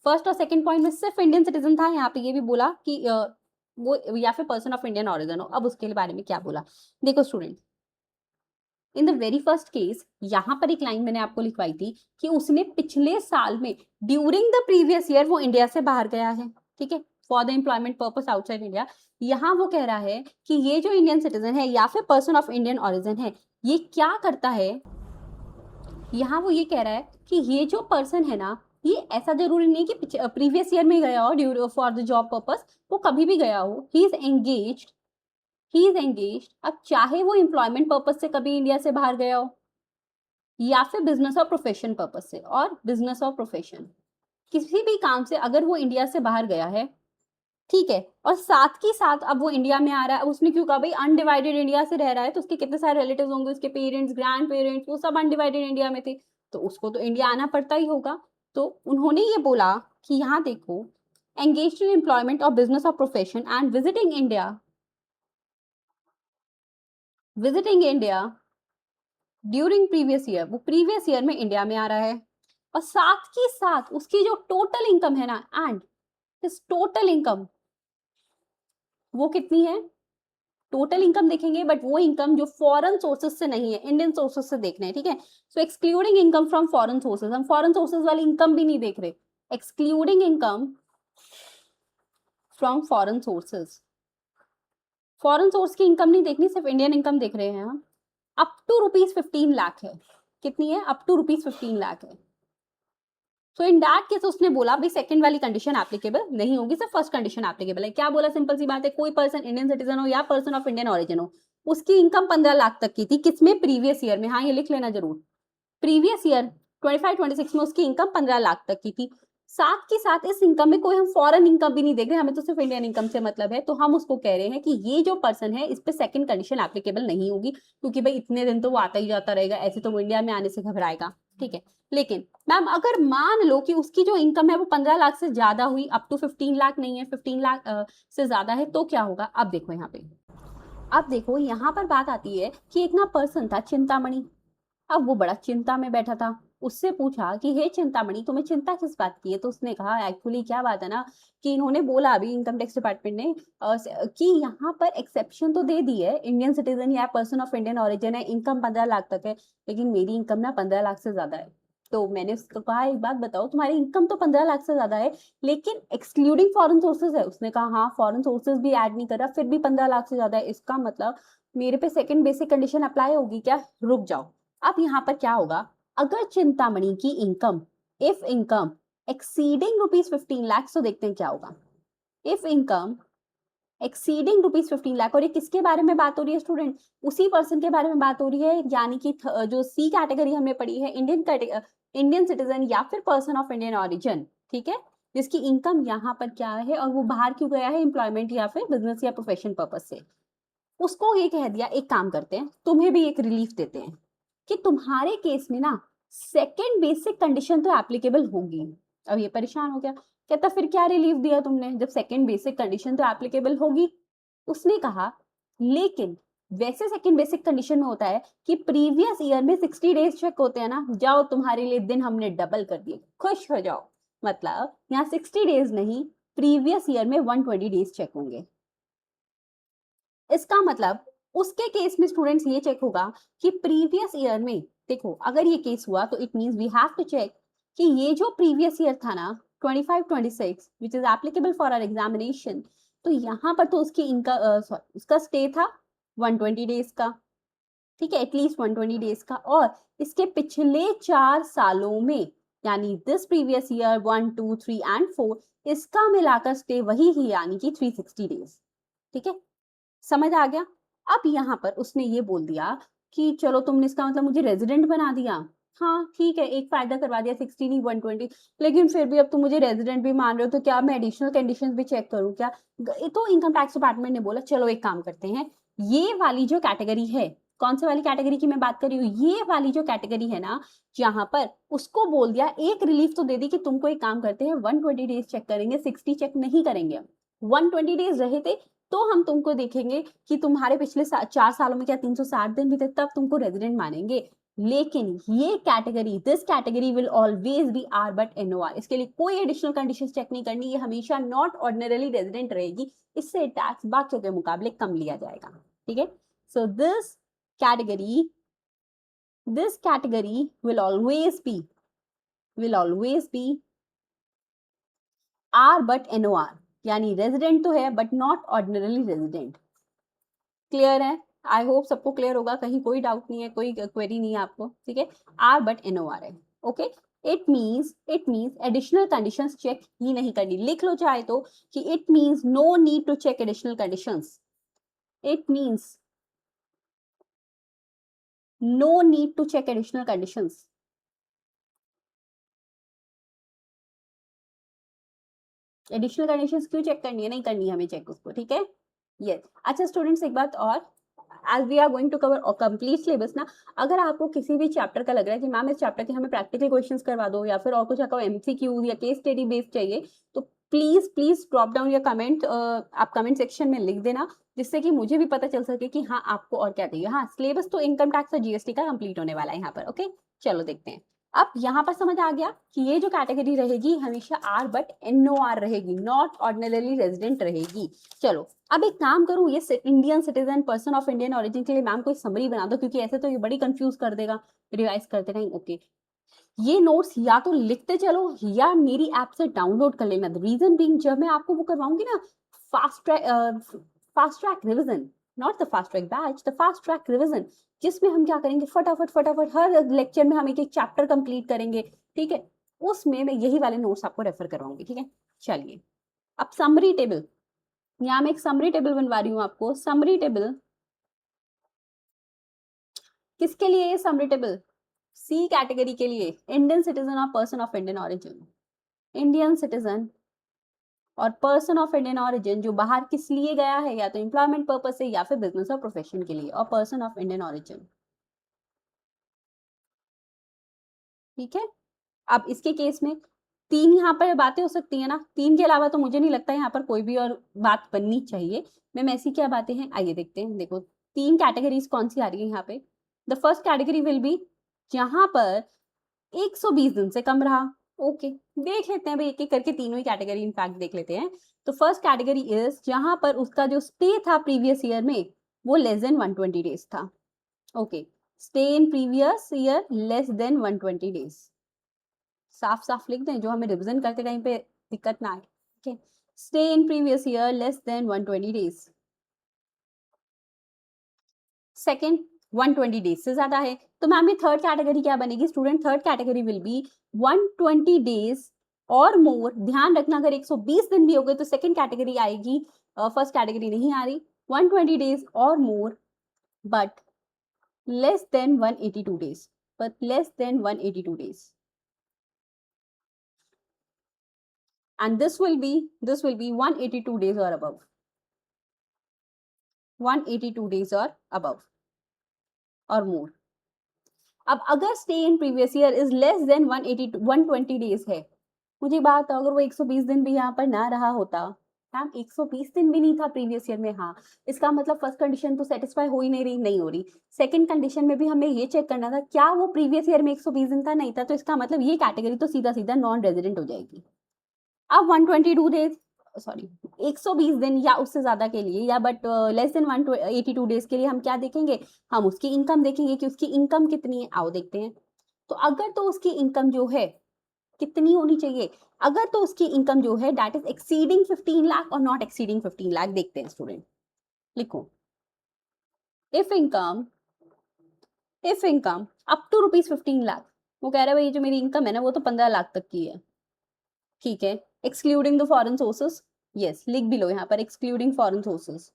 First और सेकंड पॉइंट में सिर्फ इंडियन सिटीजन था, यहाँ पे ये भी बोला कि वो या फिर पर्सन ऑफ इंडियन ऑरिजिन हो। अब उसके बारे में क्या बोला, देखो student, in the very first case यहाँ पर एक लाइन मैंने आपको लिखवाई थी कि उसने पिछले साल में ड्यूरिंग द प्रीवियस ईयर वो इंडिया से बाहर गया है, ठीक है। For the employment purpose outside India, यहाँ वो कह रहा है कि ये जो इंडियन सिटीजन है या फिर पर्सन ऑफ इंडियन ओरिजिन है, ये क्या करता है, यहाँ वो ये कह रहा है कि ये जो पर्सन है ना, ये ऐसा जरूरी नहीं कि प्रीवियस ईयर में गया हो due for the job purpose, वो कभी भी गया हो, ही इज एंगेज्ड। अब चाहे वो एम्प्लॉयमेंट पर्पस से कभी इंडिया से बाहर गया हो या फिर बिजनेस और प्रोफेशन पर्पस से, और बिजनेस और प्रोफेशन किसी भी काम से अगर वो इंडिया से बाहर गया है, ठीक है, और साथ के साथ अब वो इंडिया में आ रहा है, उसने क्यों कहा भाई अनडिवाइडेड इंडिया से रह रहा है, तो उसके कितने सारे रिलेटिव्स होंगे, उसके पेरेंट्स, ग्रैंड पेरेंट्स, वो सब अनडिवाइडेड इंडिया में थे, तो उसको तो इंडिया आना पड़ता ही होगा। तो उन्होंने ये बोला कि यहाँ देखो, एंगेज इन एम्प्लॉयमेंट और बिजनेस और profession and visiting India during previous year, वो प्रीवियस ईयर में इंडिया में आ रहा है, और साथ के साथ उसकी जो टोटल इनकम है ना, एंड इस टोटल इनकम वो कितनी है, टोटल इनकम देखेंगे, बट वो इनकम जो फॉरेन सोर्सेस से नहीं है, इंडियन सोर्सेस से देखना है, ठीक है। So excluding income from foreign sources, हम फॉरेन सोर्सेस वाली इनकम भी नहीं देख रहे, excluding income from foreign sources, foreign source की इनकम नहीं देखनी, सिर्फ इंडियन इनकम देख रहे हैं हम। अप टू ₹15 लाख है, कितनी है, अप टू ₹15 लाख है। सो इन दैट केस उसने बोला भाई सेकंड वाली कंडीशन एप्लीकेबल नहीं होगी, सिर्फ फर्स्ट कंडीशन एप्लीकेबल है। क्या बोला, सिंपल सी बात है, कोई पर्सन इंडियन सिटीजन हो या पर्सन ऑफ इंडियन ओरिजिन हो, उसकी इनकम 15 लाख तक की थी, किसमें, प्रीवियस ईयर में, हाँ ये लिख लेना जरूर, प्रीवियस ईयर 25-26 में उसकी इनकम 15 लाख तक की थी। साथ के साथ इस इनकम में कोई हम फॉरेन इनकम भी नहीं देख रहे, हमें तो सिर्फ इंडियन इनकम से मतलब है, तो हम उसको कह रहे हैं कि ये जो पर्सन है इस पे सेकंड कंडीशन एप्लीकेबल नहीं होगी, क्योंकि भाई इतने दिन तो वो आता ही जाता रहेगा, ऐसे तो वो इंडिया में आने से घबराएगा, ठीक है। लेकिन मैम अगर मान लो कि उसकी जो इनकम है वो 15 लाख से ज्यादा हुई, अप टू 15 लाख नहीं है, 15 लाख से ज्यादा है, तो क्या होगा, अब देखो यहाँ पे, अब देखो यहाँ पर बात आती है कि एक ना पर्सन था चिंतामणि, अब वो बड़ा चिंता में बैठा था, उससे पूछा कि हे चिंतामणि, तुम्हें चिंता किस बात की है, तो उसने कहा एक्चुअली क्या बात है ना, कि इन्होंने बोला अभी इनकम टैक्स डिपार्टमेंट ने कि यहाँ पर एक्सेप्शन तो दे दी है, इंडियन सिटीजन या पर्सन ऑफ इंडियन ओरिजिन है, इनकम 15 लाख तक है, लेकिन मेरी इनकम ना 15 लाख से ज्यादा है। तो मैंने उसको कहा एक बात बताओ, तुम्हारी इनकम तो 15 लाख से ज्यादा है, लेकिन एक्सक्लूडिंग फॉरेन सोर्सेज है। उसने कहा हाँ, फॉरेन सोर्सेज भी ऐड नहीं कर रहा, फिर भी 15 लाख से ज्यादा है, इसका मतलब मेरे पे सेकंड बेसिक कंडीशन अप्लाई होगी क्या, रुक जाओ। अब यहाँ पर क्या होगा, अगर चिंतामणि की income, if income exceeding ₹15 lakh, तो देखते हैं क्या होगा, इफ इनकम एक्सीडिंग ₹15 लाख, और ये किसके बारे में बात हो रही है स्टूडेंट, उसी पर्सन के बारे में बात हो रही है, यानी कि जो सी कैटेगरी हमने पढ़ी है, इंडियन सिटीजन या फिर पर्सन ऑफ इंडियन ओरिजिन, ठीक है, जिसकी इनकम यहाँ पर क्या है और वो बाहर क्यों गया है, एम्प्लॉयमेंट या फिर बिजनेस या प्रोफेशन पर्पज से, उसको ये कह दिया एक काम करते हैं, तुम्हें भी एक रिलीफ देते हैं कि तुम्हारे केस में ना सेकंड बेसिक कंडीशन तो एप्लीकेबल होगी। अब ये परेशान हो गया, कहता फिर क्या रिलीफ दिया तुमने जब सेकंड बेसिक कंडीशन तो एप्लीकेबल होगी। उसने कहा लेकिन वैसे सेकंड बेसिक कंडीशन में होता है कि प्रीवियस ईयर में 60 डेज चेक होते हैं ना, जाओ तुम्हारे लिए दिन हमने डबल कर दिए, खुश हो जाओ। मतलब यहाँ 60 डेज नहीं, प्रीवियस ईयर में 120 डेज चेक होंगे। इसका मतलब उसके केस में स्टूडेंट्स ये चेक होगा कि प्रीवियस ईयर में, देखो अगर ये केस हुआ तो it means we have to check कि ये जो प्रीवियस ईयर था ना 25-26 which is applicable for our examination, तो यहाँ पर तो उसकी इनका उसका स्टे था 120 डेज का, ठीक है, एटलीस्ट 120 डेज का, और इसके पिछले 4 सालों में, यानी दिस प्रीवियस ईयर 1, 2, 3 एंड 4, इसका मिलाकर स्टे वही ही, यानी कि 360 डेज, ठीक है, समझ आ गया। अब यहाँ पर उसने ये बोल दिया कि चलो तुमने इसका मतलब मुझे रेजिडेंट बना दिया, हाँ ठीक है, एक फायदा करवा दिया, 60 नहीं 120, लेकिन फिर भी अब तुम मुझे रेजिडेंट भी मान रहे हो, तो क्या मैं एडिशनल कंडीशंस भी चेक करूँ क्या। तो इनकम टैक्स डिपार्टमेंट ने बोला चलो एक काम करते हैं, ये वाली जो कैटेगरी है, कौन सी वाली कैटेगरी की मैं बात कर रही हूँ, ये वाली जो कैटेगरी है ना, यहाँ पर उसको बोल दिया एक रिलीफ तो दे दी कि तुमको एक काम करते हैं 120 डेज चेक करेंगे, 60 चेक नहीं करेंगे। 120 डेज रहे थे तो हम तुमको देखेंगे कि तुम्हारे पिछले 4 सालों में क्या 360 दिन भी थे, तब तुमको रेजिडेंट मानेंगे। लेकिन ये category, this category will always be R but NOR, इसके लिए कोई एडिशनल कंडीशंस चेक नहीं करनी, ये हमेशा नॉट ऑर्डिनरली रेजिडेंट रहेगी, इससे टैक्स बाकियों के मुकाबले कम लिया जाएगा, ठीक है। सो category this category will always be R but NOR, यानी रेजिडेंट तो है but not ordinarily resident. Clear है? आई होप सबको क्लियर होगा, कहीं कोई डाउट नहीं है, कोई क्वेरी नहीं है आपको, ठीक है। आर बट NOR है, okay. It means additional conditions check ही नहीं करनी। लिख लो चाहे तो कि it means no need to check additional conditions. It means no need to check additional conditions. Additional conditions क्यों चेक करनी है? नहीं करनी है हमें चेक उसको, ठीक है। यस। अच्छा स्टूडेंट्स, एक बात और, as we are going to cover complete syllabus ना, अगर आपको किसी भी चैप्टर का लग रहा है कि मैम इस चैप्टर के हमें प्रैक्टिकल क्वेश्चंस करवा दो या फिर और कुछ आपको MCQ या केस स्टडी बेस्ड चाहिए, तो प्लीज प्लीज ड्रॉप डाउन या कमेंट, आप कमेंट सेक्शन में लिख देना, जिससे कि मुझे भी पता चल सके कि हाँ आपको और क्या चाहिए। हाँ, सिलेबस तो इनकम टैक्स और GST का कंप्लीट होने वाला है यहाँ पर, ओके। चलो देखते हैं। अब यहाँ पर समझ आ गया कि ये जो कैटेगरी रहेगी हमेशा R बट NOR रहेगी, नॉट ऑर्डिनरली रेजिडेंट रहेगी। चलो अब एक काम करूँ, ये Indian citizen, person of Indian origin के लिए मैम कोई समरी बना दो, क्योंकि ऐसे तो ये बड़ी कंफ्यूज कर देगा रिवाइज करते टाइम, ओके। ये नोट्स या तो लिखते चलो या मेरी ऐप से डाउनलोड कर लेना। रीजन बीइंग, जब मैं आपको वो करवाऊंगी ना fast track revision, not the fast track batch, the fast track revision, जिसमें हम क्या करेंगे, फटाफट फटाफट हर लेक्चर में हम एक एक चैप्टर कंप्लीट करेंगे, ठीक है। उसमें मैं यही वाले नोट्स आपको रेफर करवाऊंगी, ठीक है। चलिए अब समरी टेबल, यहाँ मैं एक समरी टेबल बनवा रही हूँ आपको। समरी टेबल किसके लिए? ये समरी टेबल C कैटेगरी के लिए, इंडियन सिटीजन और person of Indian origin. Indian citizen और पर्सन ऑफ इंडियन ऑरिजिन जो बाहर किस लिए गया है, या तो एम्प्लॉयमेंट पर्पज से या फिर बिजनेस और प्रोफेशन के लिए, और पर्सन ऑफ इंडियन ऑरिजिन, ठीक है। अब इसके केस में तीन यहाँ पर बातें हो सकती है ना, तीन के अलावा तो मुझे नहीं लगता यहाँ पर कोई भी और बात बननी चाहिए। मैम ऐसी क्या बातें हैं, आइए देखते हैं। देखो तीन कैटेगरीज कौन सी आ रही है यहाँ पे। The first category will be जहां पर 120 दिन से कम रहा, ओके। देख लेते हैं भाई, एक एक करके तीनों ही कैटेगरी इनफैक्ट देख लेते हैं। तो फर्स्ट कैटेगरी इज जहां पर उसका जो स्टे था प्रीवियस ईयर में वो लेस देन 120 डेज था, okay. Stay in previous year less than 120 days, साफ साफ लिख दें जो हमें रिविजन करते टाइम पे दिक्कत ना आए, ठीक है। Stay in previous year less than 120 days. Second 120 days से ज्यादा है, तो मैम ये थर्ड कैटेगरी क्या बनेगी student? Third category will be 120 days और मोर। ध्यान रखना अगर 120 दिन भी हो गए तो सेकेंड कैटेगरी आएगी, फर्स्ट कैटेगरी नहीं आ रही। 120 डेज और more but less than 182 days, but less than 182 days, and this will be 182 days or above, 182 days or above or more। अब अगर stay in previous year is less than 120 days है, मुझे बात अगर वो 120 दिन भी यहाँ पर ना रहा होता, मैम 120 दिन भी नहीं था प्रीवियस ईयर में, हाँ, इसका मतलब फर्स्ट कंडीशन तो सेटिस्फाई हो ही नहीं रही, नहीं हो रही। सेकंड कंडीशन में भी हमें ये चेक करना था क्या वो प्रीवियस ईयर में 120 दिन था, नहीं था, तो इसका मतलब ये कैटेगरी तो सीधा सीधा नॉन रेजिडेंट हो जाएगी। अब 122 डेज, सॉरी 120 दिन या उससे ज्यादा के लिए, या बट लेस देन 182 डेज के लिए हम क्या देखेंगे? हम उसकी इनकम देखेंगे कि उसकी इनकम कितनी है। आओ देखते हैं। तो अगर तो उसकी इनकम जो है कितनी होनी चाहिए? अगर तो उसकी इनकम जो है दैट इज एक्सीडिंग 15 लाख और नॉट एक्सीडिंग 15 लाख, देखते हैं स्टूडेंट। लिखो if income up to ₹15 lakh, वो कह रहा है भाई जो मेरी इनकम है ना वो तो 15 लाख तक की है, ठीक है। Excluding the foreign sources, yes लिख भी लो यहाँ पर एक्सक्लूडिंग फॉरेन सोर्सेस,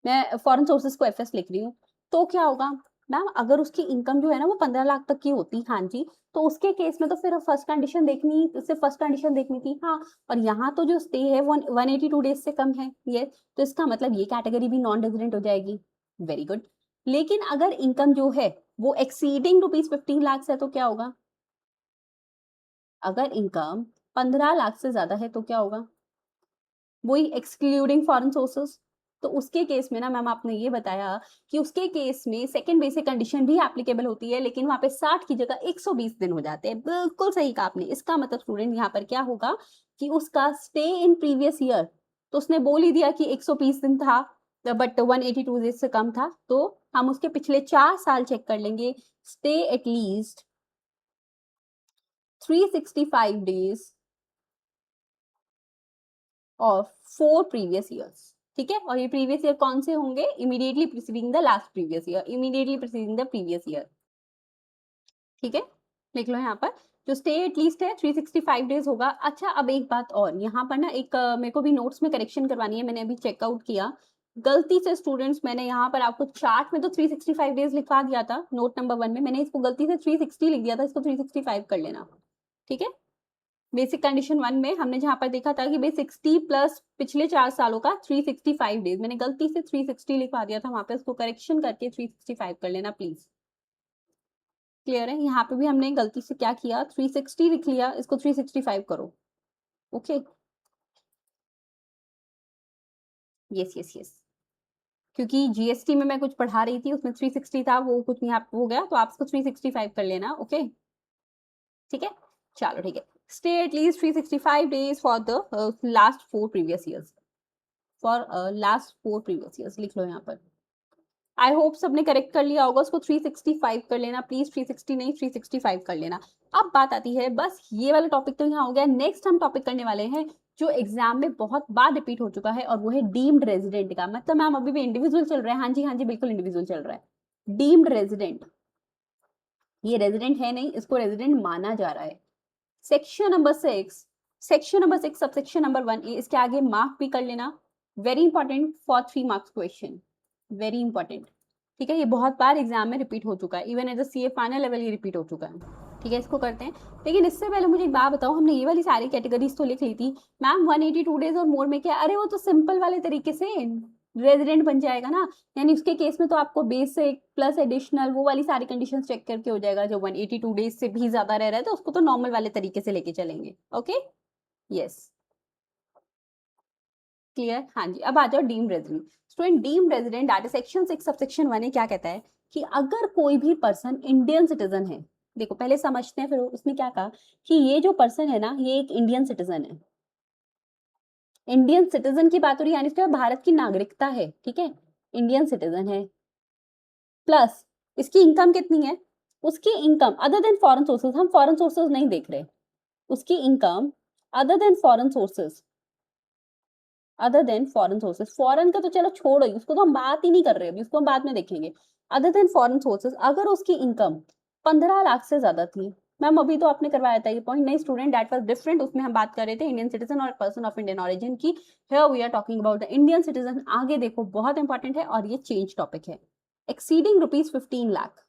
मैं फॉरेन सोर्सेस को FS लिख रही हूँ। तो क्या होगा मैम, अगर उसकी इनकम जो है ना वो 15 लाख तक की होती, हाँ जी, तो उसके केस में तो फिर फर्स्ट कंडीशन देखनी, सिर्फ फर्स्ट कंडीशन देखनी थी, हाँ। और यहाँ तो जो स्टे है 182 डेज से कम है, ये तो इसका मतलब ये कैटेगरी भी नॉन रेजिडेंट हो जाएगी। Very good. लेकिन अगर इनकम जो है वो एक्सीडिंग ₹15 लाख है तो क्या होगा? अगर इनकम 15 लाख से ज्यादा है तो क्या होगा? वही एक्सक्लूडिंग फॉरेन सोर्सेस। तो उसके केस में ना मैम आपने ये बताया कि उसके केस में सेकंड बेसिक कंडीशन भी एप्लीकेबल होती है, लेकिन वहां पे 60 की जगह 120 दिन हो जाते हैं। बिल्कुल सही कहा आपने। इसका मतलब स्टूडेंट यहाँ पर क्या होगा कि उसका स्टे इन प्रीवियस ईयर, तो उसने बोल ही दिया कि 120 दिन था बट 182 डेज से कम था, तो हम उसके पिछले 4 साल चेक कर लेंगे। Stay at least 365 days of 4 previous years, ठीक है। और ये प्रीवियस ईयर कौन से होंगे? Immediately preceding the last previous year, immediately preceding the previous year, ठीक है। लिख लो यहाँ पर जो स्टे एटलीस्ट है 365 डेज होगा। अच्छा, अब एक बात और यहाँ पर ना एक मेरे को भी नोट्स में करेक्शन करवानी है, मैंने अभी चेकआउट किया गलती से स्टूडेंट्स, मैंने यहाँ पर आपको चार्ट में तो 365 डेज लिखवा दिया था नोट नंबर 1 में, मैंने इसको गलती से 360 लिख दिया था, इसको 365 कर लेना, ठीक है। बेसिक कंडीशन 1 में हमने जहां पर देखा था कि भाई 60 प्लस पिछले 4 सालों का 365 डेज, मैंने गलती से 360 लिखवा दिया था वहां पे, उसको करेक्शन करके 365 कर लेना प्लीज। क्लियर है? यहाँ पे भी हमने गलती से क्या किया, 360 लिख लिया, इसको 365 करो। ओके, यस यस यस, क्योंकि जीएसटी में मैं कुछ पढ़ा रही थी, उसमें 360 था, वो कुछ यहाँ पे हो गया, तो आप इसको 365 कर लेना। ओके, ठीक है, चलो ठीक है। Stay at least 365 days for the last 4 previous years, for last 4 previous years लिख लो यहाँ पर। आई होप सबने करेक्ट कर लिया होगा, उसको 365 कर लेना प्लीज, 360 नहीं 365 कर लेना। अब बात आती है, बस ये वाला टॉपिक तो यहाँ हो गया, नेक्स्ट हम टॉपिक करने वाले हैं जो एग्जाम में बहुत बार रिपीट हो चुका है, और वो है डीम्ड रेजिडेंट का। मतलब मैम अभी भी इंडिविजुअल चल रहा है? हाँ जी हाँ जी, बिल्कुल इंडिविजुअल चल रहा है। डीम्ड रेजिडेंट, ये रेजिडेंट है नहीं, इसको रेजिडेंट माना जा रहा है। Section number 6, section number 6 subsection number 1, इसके आगे मार्क भी कर लेना, very important for 3 marks question, very important, ठीक है। ये बहुत बार एग्जाम में रिपीट हो चुका है, even as a CA final level ये रिपीट हो चुका है, ठीक है। इसको करते हैं, लेकिन इससे पहले मुझे एक बात बताओ, हमने ये वाली सारी कैटेगरीज तो लिख ली थी मैम, 182 डेज और मोर में क्या? अरे वो तो सिंपल वाले तरीके से रेजिडेंट बन जाएगा ना, यानी उसके केस में तो आपको बेसिक प्लस एडिशनल वो वाली सारी कंडीशन चेक करके हो जाएगा। जो 182 डेज से भी ज्यादा रह रहा है तो उसको तो नॉर्मल वाले तरीके से लेके चलेंगे। Okay, yes, clear? हाँ जी, अब आ जाओ deemed resident. Student, deemed resident that is section 6 subsection 1 क्या कहता है कि अगर कोई भी पर्सन इंडियन सिटीजन है, देखो पहले समझते हैं, फिर उसने क्या कहा कि ये जो पर्सन है ना, ये एक इंडियन सिटीजन है। इंडियन सिटीजन की बात हो रही है, यानी इसके भारत की नागरिकता है, ठीक है, इंडियन सिटीजन है, प्लस इसकी इनकम कितनी है, उसकी income other than foreign sources, हम फॉरेन सोर्सेज नहीं देख रहे, उसकी income other than foreign sources, other than foreign sources, foreign का तो चलो छोड़ो ही, उसको तो हम बात ही नहीं कर रहे, अभी उसको हम बाद में देखेंगे। अदर देन फॉरेन सोर्सेज, अगर उसकी इनकम 15 लाख से ज्यादा थी, मैम अभी तो आपने करवाया था ये पॉइंट, नहीं स्टूडेंट दैट वाज डिफरेंट, उसमें हम बात कर रहे थे इंडियन सिटीजन और पर्सन ऑफ इंडियन ऑरिजिन की, here we are talking about the Indian citizen. आगे देखो बहुत इंपॉर्टेंट है और ये चेंज टॉपिक है, एक्सीडिंग ₹15 लाख,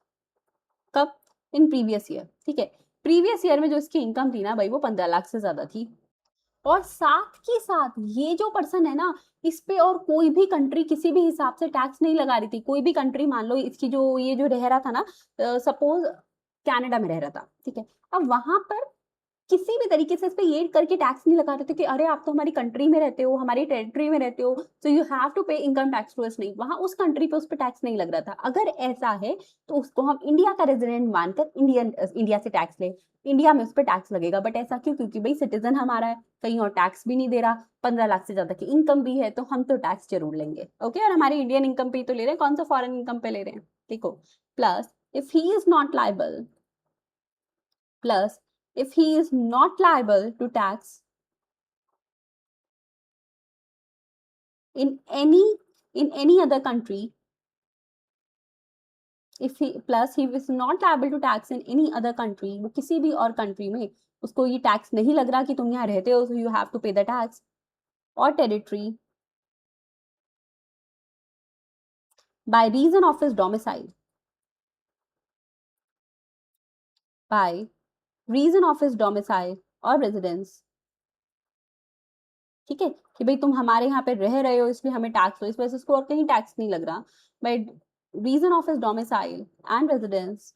कब? इन प्रीवियस ईयर, ठीक है। प्रीवियस ईयर में जो इसकी इनकम थी ना भाई, वो 15 लाख से ज्यादा थी, और साथ के साथ ये जो पर्सन है ना, इस पे और कोई भी कंट्री किसी भी हिसाब से टैक्स नहीं लगा रही थी। कोई भी कंट्री मान लो, इसकी जो ये जो रह रहा था ना, सपोज कनाडा में रह रहा था, ठीक है, अब वहां पर किसी भी तरीके से इस पे ये करके टैक्स नहीं लगा रहे थे कि अरे आप तो हमारी कंट्री में रहते हो, हमारी टेरिटरी में रहते हो, सो यू हैव टू पे इनकम टैक्स टू अस। नहीं, वहां उस कंट्री पे उस पे टैक्स नहीं लग रहा था। अगर ऐसा है तो उसको हम इंडिया का रेजिडेंट मानकर इंडिया से टैक्स ले, इंडिया में उस पर टैक्स लगेगा। बट ऐसा क्यों? क्योंकि भाई सिटीजन हमारा है, कहीं और टैक्स भी नहीं दे रहा, 15 लाख से ज्यादा की इनकम भी है, तो हम तो टैक्स जरूर लेंगे। ओके, और हमारी इंडियन इनकम पे ही तो ले रहे हैं, कौन सा फॉरेन इनकम पे ले रहे हैं? देखो, plus if he is not liable, plus if he is not liable to tax in any other country, if he plus he is not liable to tax in any other country, वो किसी भी और country में उसको ये tax नहीं लग रहा कि तुम यहाँ रहते हो, so you have to pay the tax, or territory by reason of his domicile, by reason of his domicile or residence, ठीक है, कि भाई तुम हमारे यहाँ पे रह रहे हो इसलिए हमें टैक्स हो, इस वजह से उसको और कहीं टैक्स नहीं लग रहा, by reason of his domicile and residence,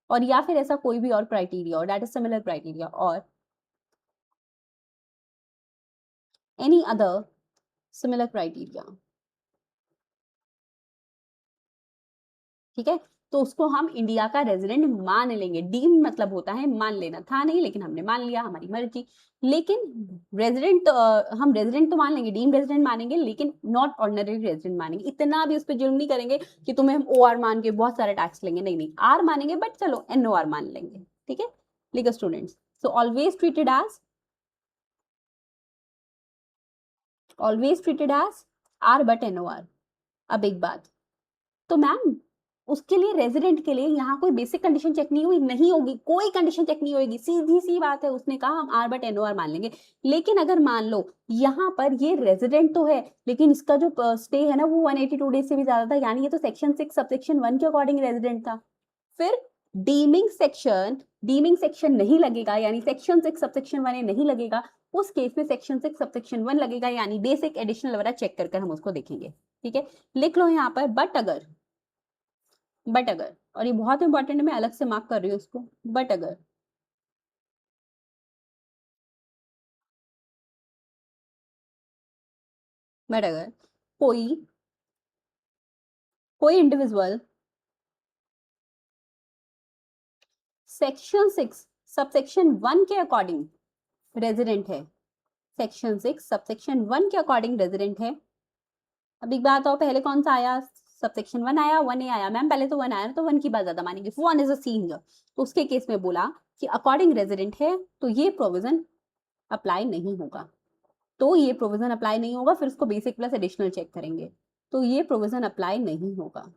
और या फिर ऐसा कोई भी और क्राइटेरिया और दैट इज सिमिलर क्राइटेरिया, और एनी अदर सिमिलर क्राइटेरिया, ठीक है, तो उसको हम इंडिया का रेजिडेंट मान लेंगे। डीम मतलब होता है मान लेना, था नहीं लेकिन हमने मान लिया, हमारी मर्जी। लेकिन रेजिडेंट तो हम रेजिडेंट तो मान लेंगे, डीम रेजिडेंट मानेंगे, लेकिन नॉट ऑर्डिनरी रेजिडेंट मानेंगे। इतना भी उस पर जुर्म नहीं करेंगे कि तुम्हें हम ओ आर मान के बहुत सारा टैक्स लेंगे, नहीं नहीं, आर मानेंगे, बट चलो एन ओ आर मान लेंगे, ठीक है। Legal students, so always treated as always treated as R but NOR। अब एक बात, तो मैम उसके लिए रेजिडेंट के लिए यहाँ कोई बेसिक कंडीशन चेक नहीं हुई, नहीं होगी, कोई कंडीशन चेक नहीं होगी, सीधी सी बात है, उसने कहा हम आर बट NOR मान लेंगे। लेकिन अगर मान लो यहाँ पर ये रेजिडेंट तो है, लेकिन इसका जो स्टे है ना वो 182 डेज से भी ज्यादा था, यानी ये तो सेक्शन 6 सबसेक्शन 1 के अकॉर्डिंग रेजिडेंट था। फिर डीमिंग सेक्शन नहीं लगेगा, यानी सेक्शन 6 सबसेक्शन 1 नहीं लगेगा, उस केस में सेक्शन 6 सबसेक्शन 1 लगेगा, यानी बेसिक एडिशनल वगैरह चेक कर हम उसको देखेंगे। ठीक है, लिख लो यहाँ पर बट अगर, और ये बहुत इंपॉर्टेंट है, मैं अलग से मार्क कर रही हूँ इसको, बट अगर कोई कोई इंडिविजुअल सेक्शन 6 सबसेक्शन 1 के अकॉर्डिंग रेजिडेंट है, सेक्शन 6 सबसेक्शन 1 के अकॉर्डिंग रेजिडेंट है। अब एक बात और, पहले कौन सा आया, सबसेक्शन 1 आया 1A आया, मैम पहले तो 1 आया ना, तो 1 की बात ज्यादा मानेंगे, 1 इज अ सीनियर, तो उसके केस में बोला कि अकॉर्डिंग रेजिडेंट है तो ये प्रोविजन अप्लाई नहीं होगा, तो ये प्रोविजन अप्लाई नहीं होगा, फिर उसको बेसिक प्लस एडिशनल चेक करेंगे, तो ये प्रोविजन अप्लाई नहीं होगा।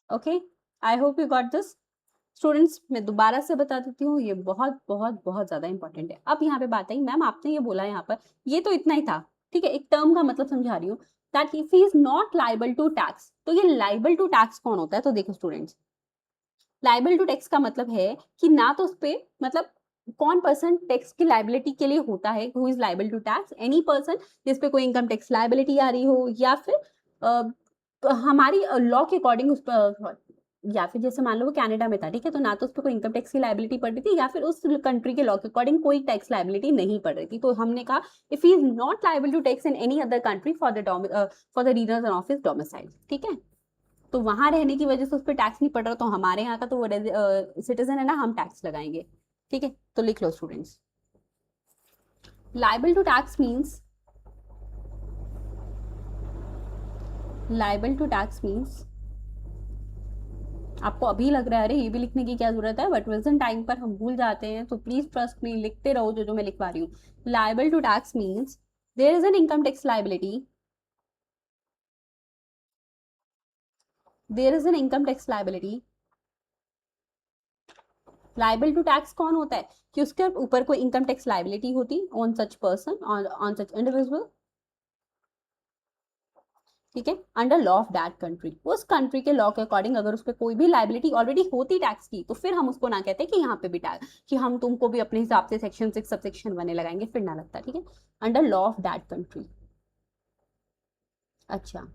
Okay, I hope you got this. Students मैं दोबारा से बता देती हूँ, ये बहुत बहुत बहुत ज्यादा इंपॉर्टेंट है। अब यहाँ पे बात आई, मैम आपने ये बोला यहाँ पर, ये तो इतना ही था, ठीक है, एक टर्म का मतलब समझा रही हूँ, that if he is not liable to tax. तो ये लाइबल टू टैक्स कौन होता है, तो देखो स्टूडेंट्स, लाइबल टू टैक्स का मतलब है कि ना तो उस पे मतलब कौन पर्सन टैक्स की लाइबिलिटी के लिए होता है, who is liable to tax, any person जिस पे कोई इनकम टैक्स लाइबिलिटी आ रही हो, या फिर हमारी लॉ के अकॉर्डिंग उस पर, या फिर जैसे मान लो वो कनाडा में था, ठीक है, तो ना तो उस पर कोई इनकम टैक्स की लाइबिलिटी पड़ रही थी, या फिर उस कंट्री के लॉ के अकॉर्डिंग कोई टैक्स लाइबिलिटी नहीं पड़ रही थी, तो हमने कहा if he is not liable to tax in any other country for the reason of his domicile, ठीक है, तो वहां रहने की वजह से उस पर टैक्स नहीं पड़ रहा, तो हमारे यहाँ का तो वो सिटीजन है ना, हम टैक्स लगाएंगे। ठीक है, तो लिख लो students, liable to tax means, liable to tax means, आपको अभी लग रहा है अरे ये भी लिखने की क्या जरूरत है, बट रिविजन टाइम पर हम भूल जाते हैं, तो प्लीज ट्रस्ट मी, लिखते रहो जो जो मैं लिखवा रही हूँ। Liable to tax means there is an income tax liability, there is an income tax liability. Liable to tax कौन होता है, कि उसके ऊपर कोई इनकम टैक्स लाइबिलिटी होती on such person, on such individual, ठीक है, under law of that country, उस कंट्री के लॉ के अकॉर्डिंग अगर उस पर कोई भी लाइबिलिटी ऑलरेडी होती टैक्स की, तो फिर हम उसको ना कहते कि यहाँ पे भी टैक्स, कि हम तुमको भी अपने हिसाब से सेक्शन 6 सबसेक्शन 1 लगाएंगे, फिर ना लगता, ठीक है, under law of that country. अच्छा,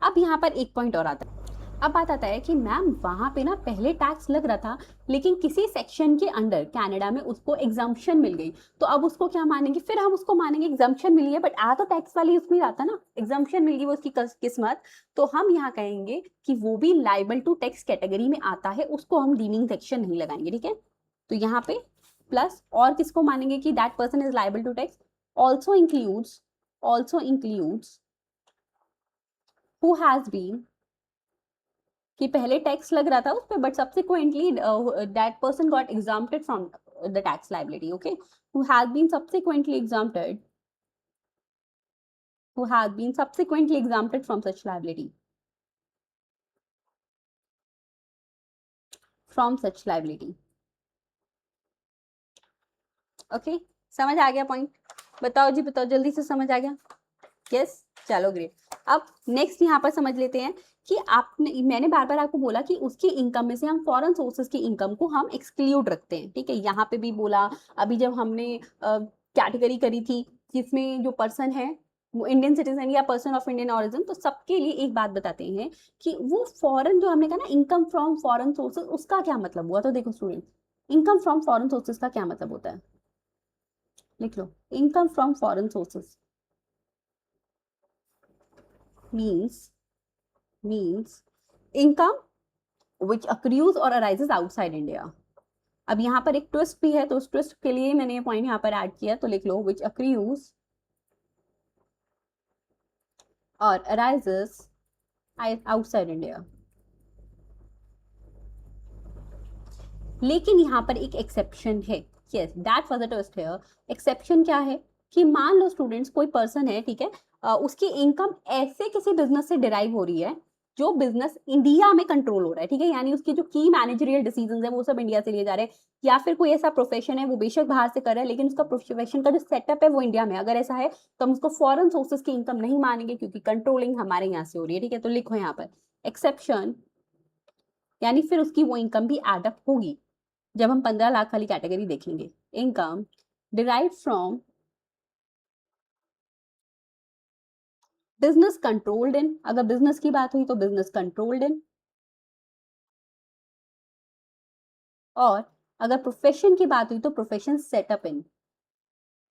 अब यहाँ पर एक पॉइंट और आता है, अब बात आता है कि मैम वहां पे ना पहले टैक्स लग रहा था, लेकिन किसी सेक्शन के अंडर कनाडा में उसको एग्जाम्पशन मिल गई, तो अब उसको क्या मानेंगे, फिर हम उसको मानेंगे एग्जाम्पशन मिली है, बट आ तो टैक्स वाली उसमें आता ना, एग्जाम्पशन मिल गई वो उसकी किस्मत, तो हम यहाँ कहेंगे कि वो भी लाइबल टू टैक्स कैटेगरी में आता है, उसको हम डीमिंग सेक्शन नहीं लगाएंगे, ठीक है, तो यहाँ पे प्लस और किसको मानेंगे कि that person is liable to tax, also includes who has been, कि पहले टैक्स लग रहा था उस पे, but subsequently that person got exempted from the tax liability, okay, who has been subsequently exempted, who has been subsequently exempted from such liability, from such liability, okay, समझ आ गया point, बताओ जी बताओ, जल्दी से समझ आ गया, यस, चलो ग्रेट। अब नेक्स्ट यहाँ पर समझ लेते हैं कि आपने, मैंने बार बार आपको बोला कि उसकी इनकम में से हम फॉरेन सोर्सेज की इनकम को हम एक्सक्लूड रखते हैं, ठीक है, यहाँ पे भी बोला, अभी जब हमने कैटेगरी करी थी जिसमें जो पर्सन है वो इंडियन सिटीजन या पर्सन ऑफ इंडियन ऑरिजिन, तो सबके लिए एक बात बताते हैं कि वो फॉरेन, जो हमने कहा ना इनकम फ्रॉम फॉरेन सोर्सेज, उसका क्या मतलब हुआ, तो देखो student, income from foreign sources का क्या मतलब होता है, लिख लो, income from foreign sources means income which accrues or arises outside India। अब यहाँ पर एक ट्विस्ट भी है, तो उस ट्विस्ट के लिए मैंने ये पॉइंट यहाँ पर ऐड किया, तो लिख लो which accrues or arises outside India। लेकिन यहाँ पर एक एक्सेप्शन है, yes, that was the twist here. Exception क्या है कि मान लो स्टूडेंट्स कोई पर्सन है, ठीक है, उसकी इनकम ऐसे किसी बिजनेस से डिराइव हो रही है जो बिजनेस इंडिया में कंट्रोल हो रहा है, ठीक है, यानी उसकी जो की मैनेजरियल डिसीजंस है वो सब इंडिया से लिए जा रहे हैं, या फिर कोई ऐसा प्रोफेशन है वो बेशक बाहर से कर रहा है लेकिन उसका प्रोफेशन का जो सेटअप है वो इंडिया में, अगर ऐसा है तो हम उसको फॉरेन सोर्सेज की इनकम नहीं मानेंगे क्योंकि कंट्रोलिंग हमारे यहाँ से हो रही है, ठीक है। तो लिखो यहाँ पर एक्सेप्शन, यानी फिर उसकी वो इनकम भी एडअप होगी जब हम 15 लाख वाली कैटेगरी देखेंगे। Income derive from business controlled in, अगर बिजनेस की बात हुई तो बिजनेस कंट्रोल्ड इन, और अगर प्रोफेशन की बात हुई तो प्रोफेशन सेटअप इन,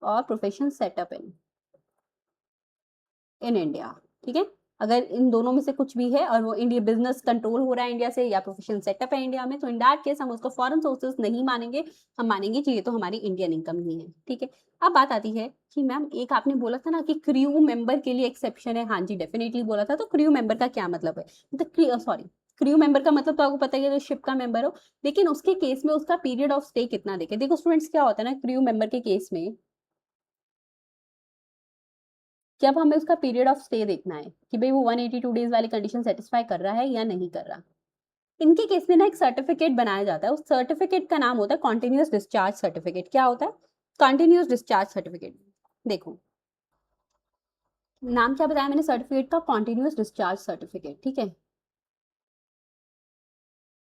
और प्रोफेशन सेटअप इन इंडिया, ठीक है। अगर इन दोनों में से कुछ भी है और वो इंडिया बिजनेस कंट्रोल हो रहा है इंडिया से या प्रोफेशन सेटअप है इंडिया में, तो इन दैट केस हम उसको फॉरेन सोर्सेज नहीं मानेंगे, हम मानेंगे कि ये तो हमारी इंडियन इनकम ही है, ठीक है। अब बात आती है कि मैम एक आपने बोला था ना कि क्रू मेंबर के लिए एक्सेप्शन है, हाँ जी डेफिनेटली बोला था। तो क्रू मेंबर का क्या मतलब है, मतलब सॉरी, क्रू मेंबर का मतलब तो आपको पता ही है, जो शिप का मेंबर हो, लेकिन उसके केस में उसका पीरियड ऑफ स्टे कितना देखे। देखो स्टूडेंट्स, क्या होता है ना क्रू मेंबर के केस में, जब हमें उसका पीरियड ऑफ स्टे देखना है कि भाई वो 182 डेज वाली कंडीशन सेटिस्फाई कर रहा है या नहीं कर रहा, इनके केस में ना एक सर्टिफिकेट बनाया जाता है, उस सर्टिफिकेट का नाम होता है कॉन्टिन्यूअस डिस्चार्ज सर्टिफिकेट। क्या होता है? Continuous discharge certificate. देखो नाम क्या बताया मैंने सर्टिफिकेट का, कॉन्टिन्यूअस डिस्चार्ज सर्टिफिकेट, ठीक है।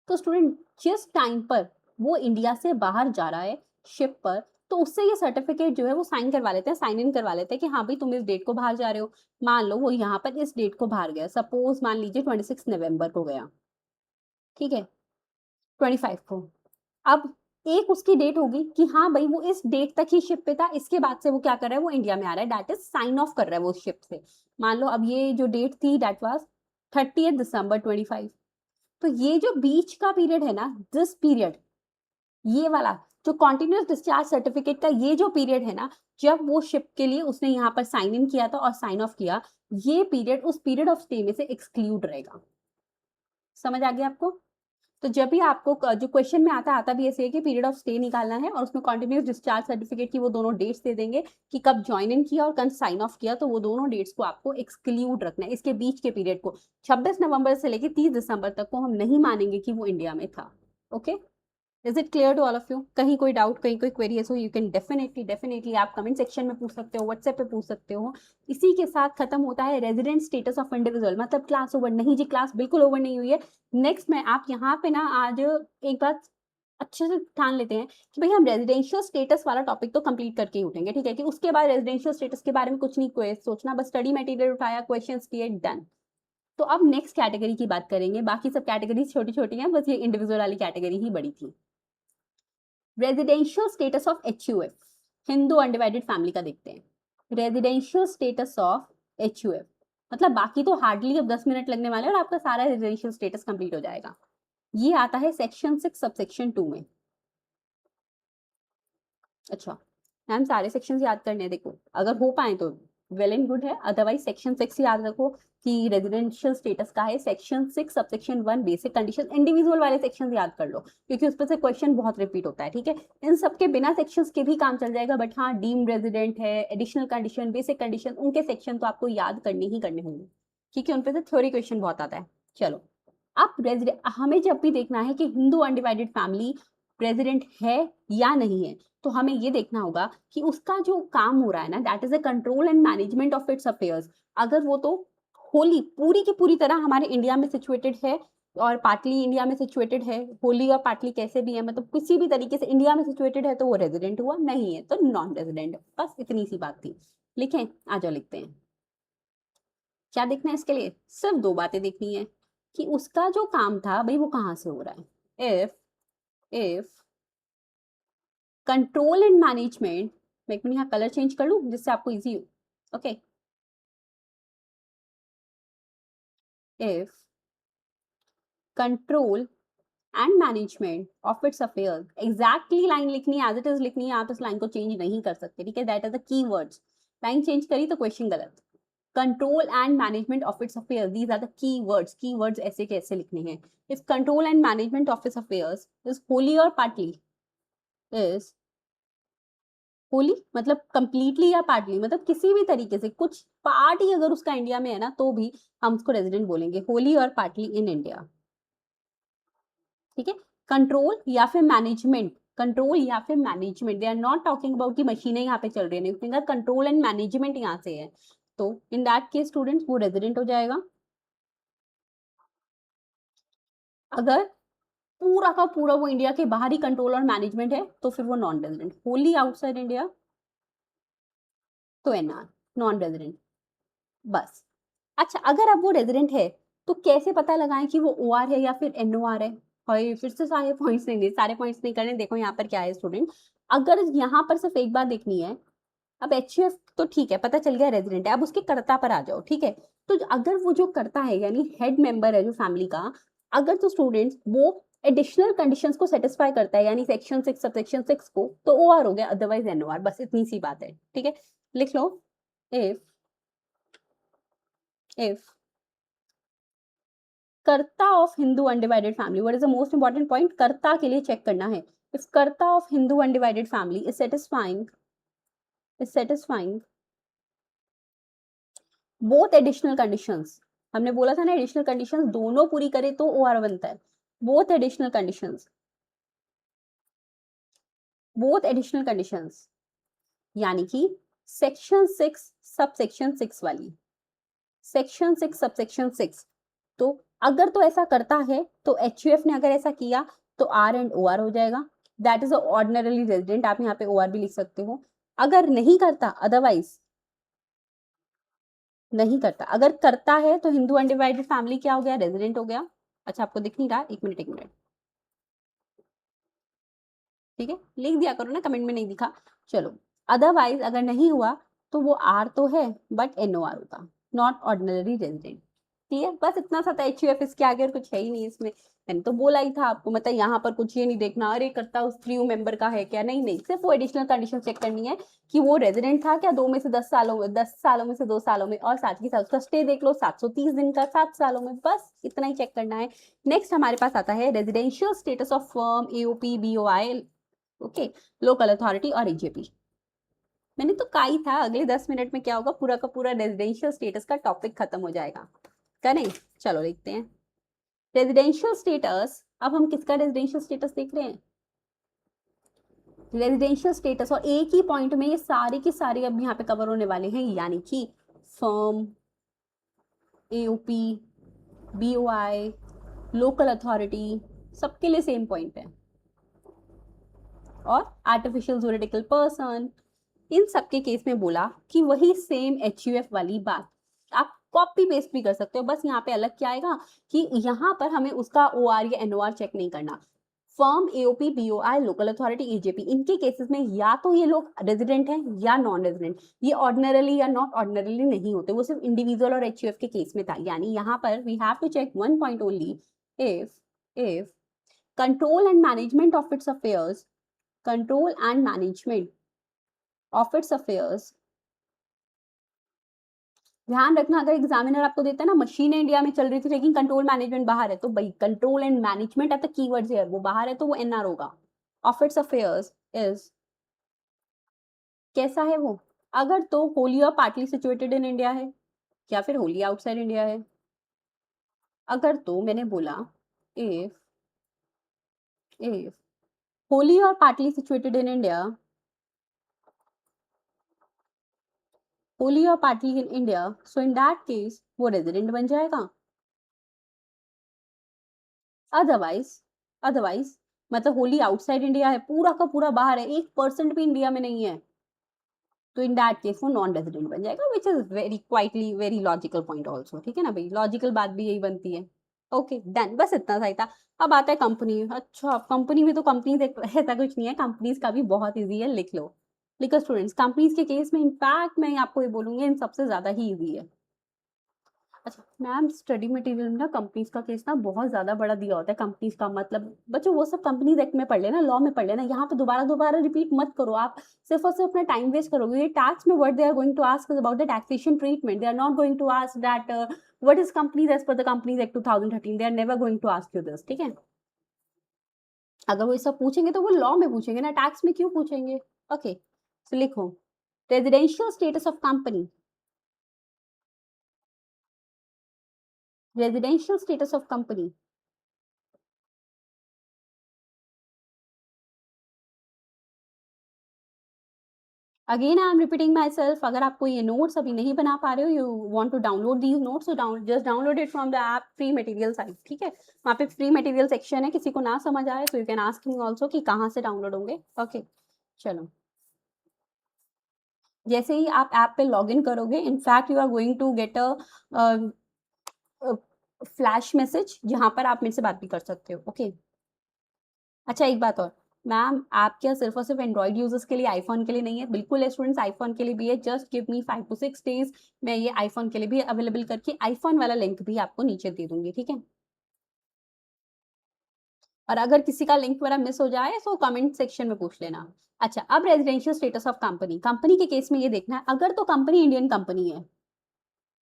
तो स्टूडेंट जिस टाइम पर वो इंडिया से बाहर जा रहा है शिप पर, तो उससे ये सर्टिफिकेट जो है वो साइन करवा लेते हैं, साइन इन करवा लेते हैं कि हाँ भाई तुम इस डेट को बाहर जा रहे हो। मान लो वो यहाँ पर इस डेट को बाहर गया, सपोज मान लीजिए 26 नवंबर को गया, ठीक है, 25 को। अब एक उसकी डेट होगी कि हाँ भाई वो इस डेट तक ही शिप पे था, इसके बाद से वो क्या कर रहा है, वो इंडिया में आ रहा है, दैट इज साइन ऑफ कर रहा है वो शिप से। मान लो अब ये जो डेट थी दैट वाज 30 दिसंबर 25। तो ये जो बीच का पीरियड है ना, दिस पीरियड, ये वाला जो कॉन्टिन्यूअस डिस्चार्ज सर्टिफिकेट का ये जो पीरियड है ना, जब वो शिप के लिए उसने यहाँ पर साइन इन किया था और साइन ऑफ किया, ये पीरियड उस पीरियड ऑफ स्टे में से एक्सक्लूड रहेगा। समझ आ गया आपको? तो जब भी आपको जो क्वेश्चन में आता आता भी ऐसे है कि पीरियड ऑफ स्टे निकालना है और उसमें कॉन्टिन्यूअस डिस्चार्ज सर्टिफिकेट की वो दोनों डेट्स दे देंगे कि कब ज्वाइन इन किया और कब साइन ऑफ किया, तो वो दोनों डेट्स को आपको एक्सक्लूड रखना है, इसके बीच के पीरियड को 26 नवंबर से लेकर 30 दिसंबर तक को हम नहीं मानेंगे कि वो इंडिया में था। Okay, is it clear to all of you? कहीं कोई डाउट, कहीं कोई क्वेरी है, सो यू कैन डेफिनेटली आप कमेंट सेक्शन में पूछ सकते हो, व्हाट्सएप पे पूछ सकते हो। इसी के साथ खत्म होता है रेजिडेंट स्टेटस ऑफ इंडिविजुअल, मतलब क्लास ओवर नहीं जी, क्लास बिल्कुल ओवर नहीं हुई है। नेक्स्ट में आप यहाँ पे ना आज एक बात अच्छे से ठान लेते हैं कि भाई हम रेजिडेंशियल स्टेटस वाला टॉपिक तो कंप्लीट करके ही उठेंगे, ठीक है, कि उसके बाद रेजिडेंशियल स्टेटस के बारे में कुछ नहीं सोचना, बस स्टडी मटेरियल उठाया, क्वेश्चन किए, डन। तो अब नेक्स्ट कैटेगरी की बात करेंगे, बाकी सब कैटेगरीज छोटी छोटी हैं, बस ये इंडिविजुअल वाली कैटेगरी ही बड़ी थी। Residential status of HUF, Hindu undivided family का देखते हैं। रेजिडेंशियल स्टेटस ऑफ HUF, मतलब बाकी तो हार्डली अब 10 मिनट लगने वाले और आपका सारा रेजिडेंशियल स्टेटस कंप्लीट हो जाएगा। ये आता है सेक्शन 6 सबसेक्शन 2 में। अच्छा मैम सारे सेक्शन याद करने हैं, देखो अगर हो पाए तो वेल एंड गुड है, अदरवाइज सेक्शन 6 याद रखो कि रेजिडेंशियल स्टेटस का है। Section 6 subsection 1 basic condition, individual वाले सेक्शन याद कर लो क्योंकि उस पर से क्वेश्चन बहुत रिपीट होता है, ठीक है। इन सब के बिना सेक्शंस के भी काम चल जाएगा, बट हाँ डीम्ड रेजिडेंट है, एडिशनल कंडीशन, बेसिक कंडीशन, उनके सेक्शन तो आपको याद करने ही करने होंगे क्योंकि उन पर से थ्योरी क्वेश्चन बहुत आता है। चलो अब रेजिडेंट हमें जब भी देखना है कि हिंदू अनडिवाइडेड फैमिली रेजिडेंट है या नहीं है, तो हमें ये देखना होगा कि उसका जो काम हो रहा है ना, that is a control and management of its affairs. अगर वो तो होली पूरी की पूरी तरह हमारे इंडिया में सिचुएटेड है और पार्टली इंडिया में सिचुएटेड है, होली और पार्टली कैसे भी है, मतलब किसी भी तरीके से इंडिया में सिचुएटेड है तो वो रेजिडेंट हुआ, नहीं है तो नॉन रेजिडेंट। बस इतनी सी बात थी। लिखें, आ जाओ लिखते हैं। क्या देखना है इसके लिए? सिर्फ दो बातें देखनी है कि उसका जो काम था भाई वो कहाँ से हो रहा है। इफ कंट्रोल एंड मैनेजमेंट, मैं एक मिनट यहाँ कलर चेंज कर लूँ जिससे आपको इजी हो। Okay, if control and management of its affairs, exactly line लिखनी है, एज इट इज लिखनी है, आप इस लाइन को चेंज नहीं कर सकते, ठीक है, that is the key words. Line change करी तो क्वेश्चन गलत। Control and management of its affairs, these are the key words, key words ऐसे कैसे लिखने हैं। If control and management of its affairs is wholly और पार्टली, इज होली मतलब completely या पार्टली, मतलब किसी भी तरीके से कुछ पार्ट ही अगर उसका इंडिया में है ना तो भी हम उसको रेजिडेंट बोलेंगे, होली और पार्टली इन इंडिया। ठीक है, कंट्रोल या फिर मैनेजमेंट, कंट्रोल या फिर management, they are not talking about की मशीनें यहाँ पे चल रही है, कंट्रोल एंड मैनेजमेंट यहाँ से है, तो इन दैट केस स्टूडेंट्स वो रेजिडेंट हो जाएगा। अगर पूरा का पूरा वो इंडिया के बाहर ही कंट्रोल और मैनेजमेंट है तो फिर वो non resident, Holi outside India तो एनआर, नॉन रेजिडेंट, बस। अच्छा, अगर अब वो रेजिडेंट है तो कैसे पता लगाएं कि वो ओआर है या फिर एनओआर है? भाई फिर से सारे पॉइंट्स नहीं, सारे पॉइंट्स नहीं करने, देखो यहाँ पर क्या है स्टूडेंट, अगर यहाँ पर सिर्फ एक बार देखनी है, अब एचयूएफ तो ठीक है पता चल गया रेजिडेंट है, अब उसके कर्ता पर आ जाओ। ठीक है, तो अगर वो जो करता है यानी हेड मेंबर है जो फैमिली का, अगर तो स्टूडेंट्स वो एडिशनल कंडीशंस को सेटिस्फाई करता है यानी सेक्शन 6 सबसेक्शन 6 को, तो ओआर हो गया, अदरवाइज एनओआर, बस इतनी सी बात है। ठीक है, लिख लो, इफ कर्ता of Hindu undivided family, what is the most important point, कर्ता के लिए चेक करना है, इफ कर्ता of Hindu undivided family is satisfying both additional conditions, हमने बोला था ना एडिशनल कंडीशंस दोनों पूरी करे तो ओआर बनता है, both additional conditions, both additional conditions यानी कि सेक्शन 6 सबसेक्शन 6 वाली, सेक्शन 6 सबसेक्शन 6, तो अगर तो ऐसा करता है तो एचयूएफ ने अगर ऐसा किया तो आर एंड ओ आर हो जाएगा, दैट इज ऑर्डिनरली रेजिडेंट, आप यहाँ पे ओ आर भी लिख सकते हो। अगर नहीं करता, अदरवाइज नहीं करता, अगर करता है तो हिंदू अनडिवाइडेड फैमिली क्या हो गया, रेजिडेंट हो गया। अच्छा आपको दिख नहीं रहा, एक मिनट एक मिनट, ठीक है लिख दिया करो ना, कमेंट में नहीं दिखा, चलो। अदरवाइज अगर नहीं हुआ तो वो आर तो है बट एनओ आर होता, नॉट ऑर्डिनरी रेजिडेंट। ठीक है, बस इतना सा था एचयूएफ, इसके आगे और कुछ है ही नहीं इसमें, मैंने तो बोला ही था आपको, मतलब यहाँ पर कुछ ये नहीं देखना अरे करता उस क्रू मेंबर का है क्या, नहीं नहीं, सिर्फ वो एडिशनल कंडीशन चेक करनी है कि वो रेजिडेंट था क्या 2 में से 10 सालों में, 10 सालों में से 2 सालों में, और साथ ही साथ उसका स्टे देख लो 730 दिन का 7 सालों में, बस इतना ही चेक करना है। नेक्स्ट हमारे पास आता है residential status of firm, AOP, BOI, okay, local authority और एजेपी। मैंने तो कहा ही था अगले 10 मिनट में क्या होगा, पूरा का पूरा रेजिडेंशियल स्टेटस का टॉपिक खत्म हो जाएगा, करें? चलो देखते हैं रेजिडेंशियल स्टेटस। अब हम किसका रेजिडेंशियल स्टेटस देख रहे हैं, रेजिडेंशियल स्टेटस, और एक ही पॉइंट में ये सारे के सारे अब यहाँ पे कवर होने वाले हैं, यानी कि firm, AOP, BOI, local authority, सबके लिए सेम पॉइंट है, और आर्टिफिशियल जूरिडिकल पर्सन, इन सबके केस में बोला कि वही सेम एचयूएफ वाली बात, आप कॉपी पेस्ट भी कर सकते हो, बस यहाँ पे अलग क्या आएगा कि यहाँ पर हमें उसका ओआर या एनओआर चेक नहीं करना। Firm, AOP, BOI, local authority, AJP, इनके केसेस में या तो ये लोग रेजिडेंट हैं या नॉन रेजिडेंट, ये ऑर्डिनरली या नॉट ऑर्डिनरली नहीं होते, वो सिर्फ इंडिविजुअल और एचयूएफ के केस में था, यानी यहाँ पर we have to check one point only, if control and management of its affairs, control and management of its affairs, ध्यान रखना अगर एग्जामिनर आपको देता है ना मशीन इंडिया में चल रही थी लेकिन कंट्रोल मैनेजमेंट बाहर है, तो भाई control and management at the keywords here, वो बाहर है तो वो एनआर होगा। ऑफ इट्स अफेयर्स इज, कैसा है वो, अगर तो होली और पार्टली सिचुएटेड इन इंडिया है या फिर होली आउटसाइड इंडिया है। अगर तो मैंने बोला इफ इफ होली और partly situated in India, wholly और partly in India, so in that case वो रेजिडेंट बन जाएगा। अदरवाइज अदरवाइज मतलब होली आउटसाइड इंडिया है, पूरा का पूरा बाहर है, 1% भी इंडिया में नहीं है, तो इन दैट केस वो नॉन रेजिडेंट बन जाएगा, which is very quietly very logical point also. ठीक है ना भाई, लॉजिकल बात भी यही बनती है। ओके डन, बस इतना सा ही था। अब आता है कंपनी, अच्छा कंपनी में तो कंपनीज ऐसा कुछ नहीं है, कंपनीज का भी बहुत ईजी है, लिख लो, लिखो स्टूडेंट्स, कंपनीज के केस में इनफैक्ट मैं आपको ये बोलूंगी इन सबसे ज्यादा ही ईजी है। अच्छा मैम, स्टडी मटेरियल में ना कंपनीज का केस ना बहुत ज्यादा बड़ा दिया होता है, कंपनीज का मतलब बच्चों वो सब कंपनीज एक्ट में पढ़ लेना, लॉ में पढ़ लेना, यहाँ पे दोबारा दोबारा रिपीट मत करो, आप सिर्फ और सिर्फ अपना टाइम वेस्ट करोगे। ये टैक्स में what they are going to ask about the taxation treatment, they are not going to ask that what is companies as per the companies act 2013, they are never going to ask you this. ठीक है, अगर वो ये सब पूछेंगे तो वो law में पूछेंगे ना, टैक्स में क्यों पूछेंगे। ओके तो लिखो residential status of company, residential status of company. Again I am repeating my self, अगर आपको ये नोट्स अभी नहीं बना पा रहे हो, you want to download these notes, तो just download it from the app free material site, ठीक है। वहाँ पे फ्री मटेरियल सेक्शन है, किसी को ना समझ आए तो you can ask me also कि कहाँ से डाउनलोड होंगे। ओके चलो, जैसे ही आप ऐप पे लॉग इन करोगे, in fact you are going to get a flash message जहाँ पर आप मेरे से बात भी कर सकते हो। ओके अच्छा एक बात और, मैम ऐप क्या सिर्फ और सिर्फ एंड्रॉइड यूजर्स के लिए, आईफोन के लिए नहीं है? बिल्कुल है स्टूडेंट्स, आईफोन के लिए भी है। Just give me 5 to 6 days, मैं ये आईफोन के लिए भी अवेलेबल करके आईफोन वाला लिंक भी आपको नीचे दे दूंगी, ठीक है। और अगर किसी का लिंक वगैरह मिस हो जाए तो कमेंट सेक्शन में पूछ लेना। अच्छा अब residential status of company, company के केस में ये देखना है, अगर तो कंपनी इंडियन कंपनी है,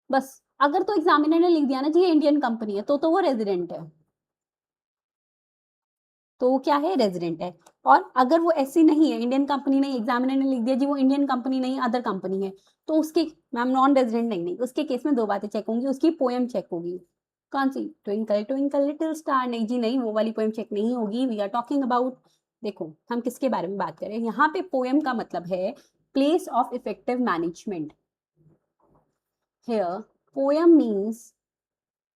बस अगर तो एग्जामिनर ने लिख दिया ना जी ये इंडियन कंपनी है, तो वो रेजिडेंट है, तो वो क्या है, रेजिडेंट है। और अगर वो ऐसी नहीं है, इंडियन कंपनी नहीं, एग्जामिनर ने लिख दिया जी वो इंडियन कंपनी नहीं अदर कंपनी है, तो उसके, मैम नॉन रेजिडेंट नहीं, उसके केस में दो बातें चेक होंगी, उसकी पोएम चेक होगी। कौन सी? ट्विंकल ट्विंकल लिटिल स्टार, नहीं जी नहीं, वो वाली पोएम चेक नहीं होगी। वी आर टॉकिंग अबाउट, देखो हम किसके बारे में बात करें यहाँ पे, पोएम का मतलब है place of effective management. Here poem means,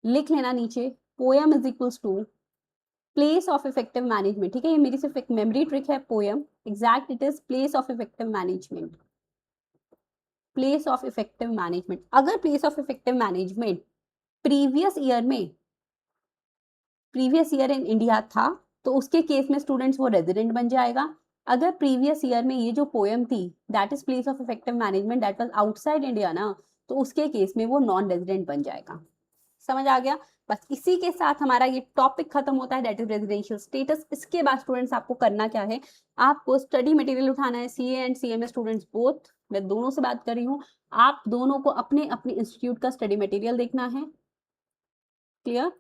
लिख लेना नीचे, poem is equals to place of effective management, ठीक है। ये मेरी सिर्फ एक मेमोरी ट्रिक है, poem exact it is place of effective management, place of effective management. अगर place of effective management previous year में, प्रीवियस ईयर इन इंडिया था, तो उसके केस में स्टूडेंट्स वो रेजिडेंट बन जाएगा। अगर प्रीवियस ईयर में ये जो पोएम थी that is place of effective management that was outside India ना, तो उसके केस में वो नॉन रेजिडेंट बन जाएगा। समझ आ गया? बस इसी के साथ हमारा ये टॉपिक खत्म होता है, दैट इज रेजिडेंशियल स्टेटस। इसके बाद स्टूडेंट्स आपको करना क्या है, आपको स्टडी मटेरियल उठाना है, CA and CMA students both, मैं दोनों से बात कर रही हूँ। आप दोनों को अपने अपने इंस्टीट्यूट का स्टडी मटेरियल देखना है, क्लियर।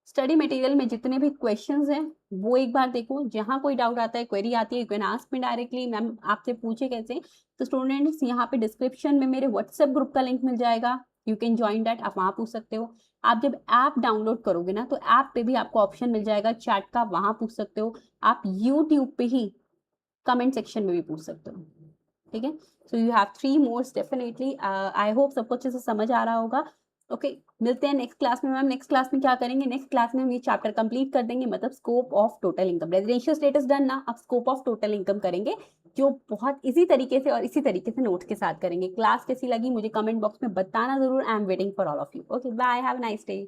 स्टडी मटेरियल में जितने भी क्वेश्चंस हैं वो एक बार देखो, जहाँ कोई डाउट आता है, क्वेरी आती है, you can ask me directly, ma'am आपसे पूछे कैसे, तो स्टूडेंट्स यहाँ पे डिस्क्रिप्शन में मेरे व्हाट्सएप ग्रुप का लिंक मिल जाएगा, यू कैन ज्वाइन दैट, आप वहाँ पूछ सकते हो। आप जब ऐप डाउनलोड करोगे ना, तो ऐप पे भी आपको ऑप्शन मिल जाएगा चैट का, वहाँ पूछ सकते हो। आप यूट्यूब पे ही कमेंट सेक्शन में भी पूछ सकते हो, ठीक है। So you have 3 modes definitely. I hope सबको अच्छे से समझ आ रहा होगा। ओके मिलते हैं नेक्स्ट क्लास में। मैम नेक्स्ट क्लास में क्या करेंगे, नेक्स्ट क्लास में हम ये चैप्टर कंप्लीट कर देंगे, मतलब scope of total income. Residential status done ना, अब स्कोप ऑफ टोटल इनकम करेंगे, जो बहुत इसी तरीके से और इसी तरीके से नोट्स के साथ करेंगे। क्लास कैसी लगी मुझे कमेंट बॉक्स में बताना जरूर, I am waiting for all of you. Okay bye, have a nice day.